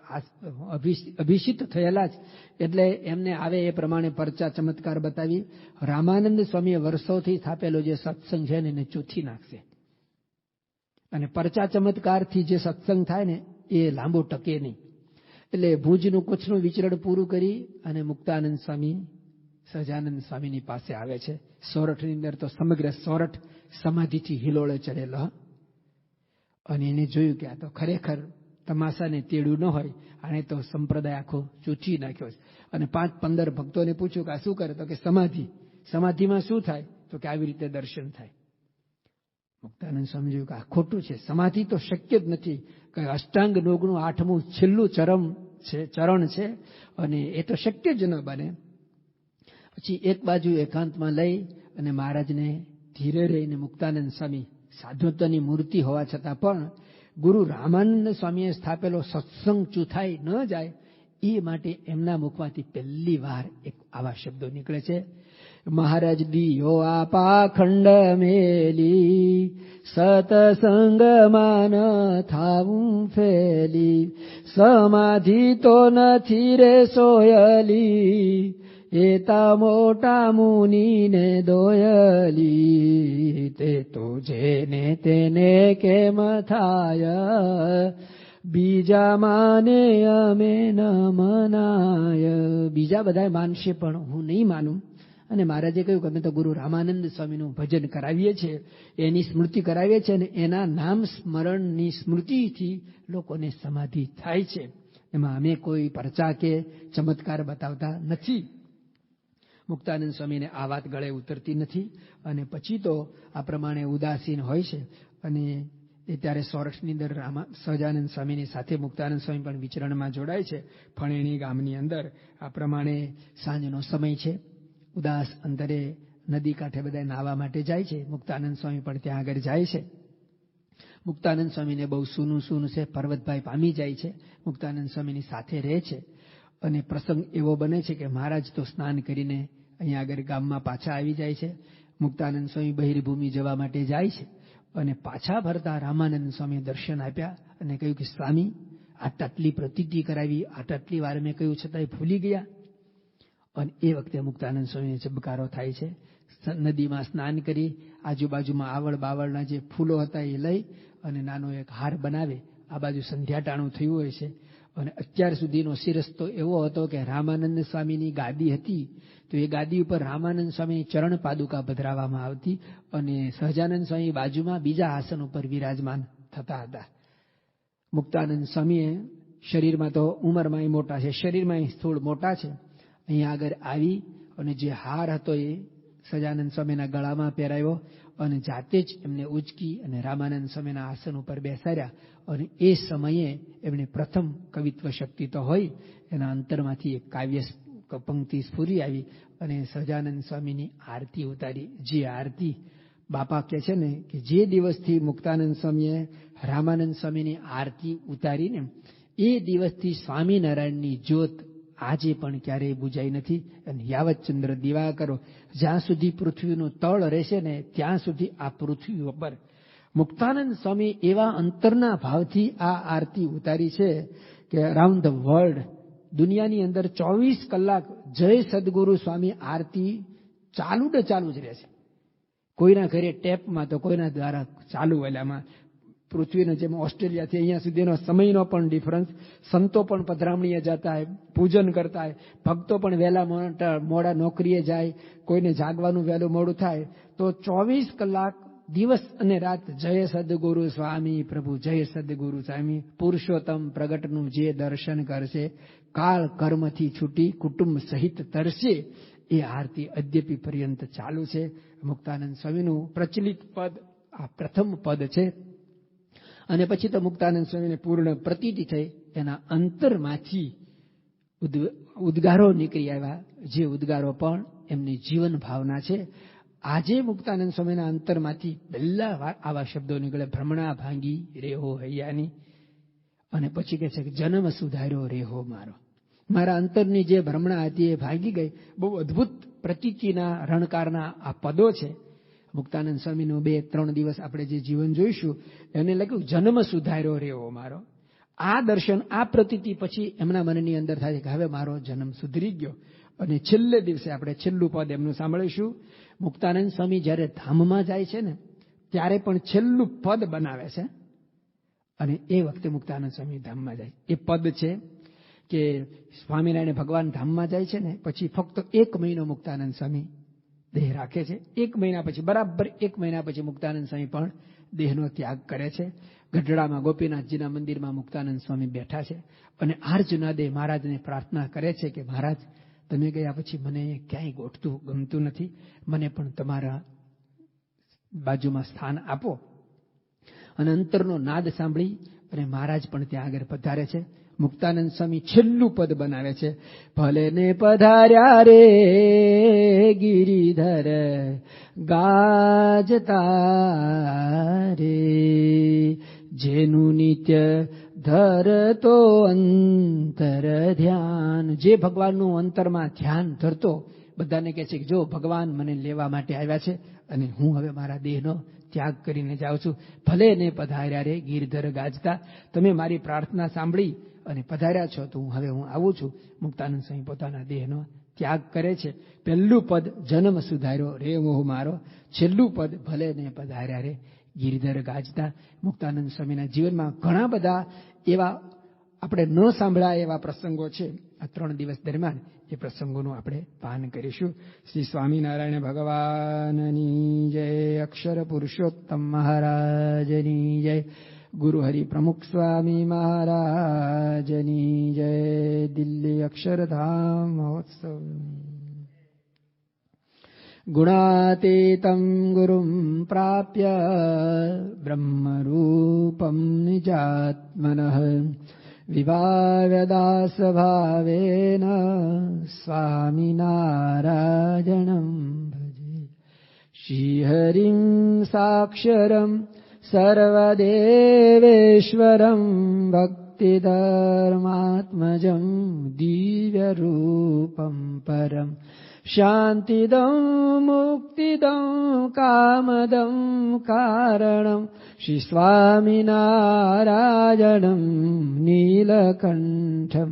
અભિષિત થયેલા જ, એટલે એમને આવે એ પ્રમાણે પરચા ચમત્કાર બતાવી રામાનંદ સ્વામીએ વર્ષોથી સ્થાપેલો જે સત્સંગ છે ને એને ચૂથી નાખશે. અને પરચા ચમત્કારથી જે સત્સંગ થાય ને એ લાંબો ટકે નહીં. એટલે ભુજનું કચ્છનું વિચરણ પૂરું કરી અને મુક્તાનંદ સ્વામી સહજાનંદ સ્વામીની પાસે આવે છે. સોરઠની અંદર તો સમગ્ર સોરઠ સમાધિથી હિલોળે ચડેલો. અને એને જોયું કે આ તો ખરેખર તમાશાને તેડું ન હોય, આને તો સંપ્રદાય આખો ચૂથી નાખ્યો છે. અને 5-15 ભક્તોને પૂછ્યું કે આ શું કરે, તો કે સમાધિ. સમાધિમાં શું થાય, તો કે આવી રીતે દર્શન થાય. મુક્તાનંદ સ્વામી જોયું કે આ ખોટું છે, સમાધિ તો શક્ય જ નથી, કે અષ્ટાંગ યોગનું 8મું છેલ્લું ચરણ છે અને એ તો શક્ય જ ન બને. પછી એક બાજુ એકાંતમાં લઈ અને મહારાજને ધીરે રહીને મુક્તાનંદ સ્વામી સાધુત્વની મૂર્તિ હોવા છતાં પણ ગુરુ રામાનંદ સ્વામીએ સ્થાપેલો સત્સંગ ચૂથાઈ ન જાય એ માટે એમના મુખમાંથી પહેલી વાર એક આવા શબ્દો નીકળે છે. મહારાજ દિયો આ પાખંડ મેલી, સતસંગમાં ન થાવું ફેલી, સમાધિ તો નથી રે સોયલી, એતા મોટા મુનિને દોયલી, તે તો જેને તેને કેમ થાય, બીજા માને અમે ન મનાય. બીજા બધા માનશે પણ હું નહીં માનું. અને મહારાજે કહ્યું કે અમે તો ગુરુ રામાનંદ સ્વામીનું ભજન કરાવીએ છીએ, એની સ્મૃતિ કરાવીએ છીએ, અને એના નામ સ્મરણની સ્મૃતિથી લોકોને સમાધિ થાય છે. એમાં અમે કોઈ પરચા કે ચમત્કાર બતાવતા નથી. મુક્તાનંદ સ્વામીને આ વાત ગળે ઉતરતી નથી. અને પછી તો આ પ્રમાણે ઉદાસીન હોય છે. અને એ ત્યારે સોરઠની અંદર સહજાનંદ સ્વામીની સાથે મુક્તાનંદ સ્વામી પણ વિચરણમાં જોડાય છે. ફણેણી ગામની અંદર આ પ્રમાણે સાંજનો સમય છે. ઉદાસ અંતરે નદી કાંઠે બધા નાહવા માટે જાય છે. મુક્તાનંદ સ્વામી પણ ત્યાં આગળ જાય છે. મુક્તાનંદ સ્વામીને બહુ સૂનું સૂનું છે. પર્વતભાઈ પામી જાય છે, મુક્તાનંદ સ્વામીની સાથે રહે છે. અને પ્રસંગ એવો બને છે કે મહારાજ તો સ્નાન કરીને અહીંયા આગળ ગામમાં પાછા આવી જાય છે. મુક્તાનંદ સ્વામી બહિર્ભૂમિ જવા માટે જાય છે. અને પાછા ફરતા રામાનંદ સ્વામીએ દર્શન આપ્યા અને કહ્યું કે સ્વામી, આટલી પ્રતિજ્ઞા કરાવી, આટલી વાર મેં કહ્યું છતાંય ભૂલી ગયા. અને એ વખતે મુક્તાનંદ સ્વામીને ઝબકારો થાય છે. નદીમાં સ્નાન કરી આજુબાજુમાં આવળ બાવળના જે ફૂલો હતા એ લઈ અને નાનો એક હાર બનાવે. આ બાજુ સંધ્યાટાણું થયું હોય છે. અને અત્યાર સુધીનો શિરસ્તો એવો હતો કે રામાનંદ સ્વામીની ગાદી હતી, તો એ ગાદી ઉપર રામાનંદ સ્વામીની ચરણ પાદુકા પધરાવવામાં આવતી અને સહજાનંદ સ્વામી બાજુમાં બીજા આસન ઉપર વિરાજમાન થતા હતા. મુક્તાનંદ સ્વામીએ શરીરમાં તો ઉંમરમાં મોટા છે, શરીરમાં સ્થૂળ મોટા છે. અહીંયા આગળ આવી અને જે હાર હતો એ સહજાનંદ સ્વામીના ગળામાં પહેરાવ્યો અને જાતે જ એમને ઉચકી અને રામાનંદ સ્વામીના આસન ઉપર બેસાડ્યા. અને એ સમયે એમણે પ્રથમ કવિત્વ શક્તિ તો હોય, એના અંતરમાંથી એક કાવ્ય પંક્તિ સ્ફુરી આવી અને સહજાનંદ સ્વામીની આરતી ઉતારી. જે આરતી બાપા કહે છે ને કે જે દિવસથી મુક્તાનંદ સ્વામીએ રામાનંદ સ્વામીની આરતી ઉતારીને એ દિવસથી સ્વામિનારાયણની જ્યોત આજે પણ ક્યારેય બુજાઈ નથી. અને યાવત ચંદ્ર દિવાકરો, જ્યાં સુધી પૃથ્વીનું તળ રહેશે ને ત્યાં સુધી આ પૃથ્વી ઉપર મુક્તાનંદ સ્વામી એવા અંતરના ભાવથી આ આરતી ઉતારી છે કે અરાઉન્ડ ધ વર્લ્ડ, દુનિયાની અંદર 24 કલાક જય સદગુરુ સ્વામી આરતી ચાલુ જ રહે છે. કોઈના ઘરે ટેપમાં તો કોઈના દ્વારા ચાલુ વેલામાં. પૃથ્વીનો જેમ ઓસ્ટ્રેલિયાથી અહીંયા સુધીનો સમયનો પણ ડિફરન્સ. સંતો પણ પધરામણીએ જતા હોય, પૂજન કરતા હોય, ભક્તો પણ વહેલા મોડા નોકરીએ જાય, કોઈને જાગવાનું વહેલું મોડું થાય તો 24 કલાક દિવસ અને રાત જય સદગુરુ સ્વામી પ્રભુ, જય સદગુરુ સ્વામી. પુરુષોત્તમ પ્રગટનું જે દર્શન કરશે, કાળ કર્મથી છૂટી કુટુંબ સહિત તરશે. એ આરતી અદ્યપી પર્યંત ચાલુ છે. મુક્તાનંદ સ્વામીનું પ્રચલિત પદ આ પ્રથમ પદ છે. અને પછી તો મુક્તાનંદ સ્વામીને પૂર્ણ પ્રતીતિ થઈ. એના અંતરમાંથી ઉદ્ગારો નીકળી આવ્યા, જે ઉદ્ગારો પણ એમની જીવન ભાવના છે. આજે મુક્તાનંદ સ્વામીના અંતરમાંથી પહેલા વાર આવા શબ્દો નીકળે, ભ્રમણા ભાંગી રેહો હૈયાની. અને પછી કહે છે કે જન્મ સુધાર્યો રેહો મારો. મારા અંતરની જે ભ્રમણા હતી એ ભાગી ગઈ. બહુ અદભુત પ્રતીતિના રણકારના આ પદો છે. મુક્તાનંદ સ્વામીનું 2-3 દિવસ આપણે જે જીવન જોઈશું એને લખ્યું જન્મ સુધાર્યો રેવો મારો. આ દર્શન, આ પ્રતીતિ પછી એમના મનની અંદર થાય કે હવે મારો જન્મ સુધરી ગયો. અને છેલ્લે દિવસે આપણે છેલ્લું પદ એમનું સાંભળીશું. મુક્તાનંદ સ્વામી જ્યારે ધામમાં જાય છે ને ત્યારે પણ છેલ્લું પદ બનાવે છે. અને એ વખતે મુક્તાનંદ સ્વામી ધામમાં જાય. એ પદ છે કે સ્વામિનારાયણ ભગવાન ધામમાં જાય છે ને પછી ફક્ત 1 મહિનો મુક્તાનંદ સ્વામી દેહ રાખે છે. 1 મહિના પછી, બરાબર 1 મહિના પછી મુક્તાનંદ સ્વામી પણ દેહનો ત્યાગ કરે છે. ગઢડામાં ગોપીનાથજીના મંદિરમાં મુક્તાનંદ સ્વામી બેઠા છે અને આર્જનાદે મહારાજને પ્રાર્થના કરે છે કે મહારાજ, તમે ગયા પછી મને ક્યાંય ગોઠતું ગમતું નથી, મને પણ તમારા બાજુમાં સ્થાન આપો. અને અંતરનો નાદ સાંભળી અને મહારાજ પણ ત્યાં આગળ પધારે છે. મુક્તાનંદ સ્વામી છેલ્લું પદ બનાવે છે, ભલે ને પધાર્યા રે ગિરિધર ગાજતા રે, જેનું નિત્ય ધરતો અંતર ધ્યાન, જે ભગવાનનું અંતરમાં ધ્યાન ધરતો બધાને કહે છે કે જો ભગવાન મને લેવા માટે આવ્યા છે અને હું હવે મારા દેહનો ત્યાગ કરીને જાઉં છું. ભલે ને પધાર્યા રે ગિરધર ગાજતા, તમે મારી પ્રાર્થના સાંભળી અને પધાર્યા છો તો હવે હું આવું છું. મુક્તાનંદ સ્વામી પોતાના દેહનો ત્યાગ કરે છે. પહેલું પદ જન્મ સુધાર્યો રે મોહ મારો, છેલ્લું પદ ભલે ને પધાર્યા રે ગિરધર ગાજતા. મુક્તાનંદ સ્વામીના જીવનમાં ઘણા બધા એવા આપણે ન સાંભળાય એવા પ્રસંગો છે. આ 3 દિવસ દરમિયાન એ પ્રસંગોનું આપણે પાન કરીશું. શ્રી સ્વામિનારાયણ ભગવાનની જય, અક્ષર પુરુષોત્તમ મહારાજની જય, ગુરુ હરિ પ્રમુખ સ્વામી મહારાજની જય. દિલ્હી અક્ષરધામ મહોત્સવ. ગુણાતીતમ ગુરુમ પ્રાપ્ય બ્રહ્મરૂપમ નિજાત્મનઃ વિભાવ્યદાસ ભાવેન સ્વામિનારાયણં ભજે. શ્રીહરિં સાક્ષરં સર્વદેવેશ્વરં ભક્તિધર્માત્મજં દિવ્યરૂપં પરમ શાંતિદં મુક્તિદં કામદં કારણં શ્રી સ્વામિનારાયણં નીલકંઠમ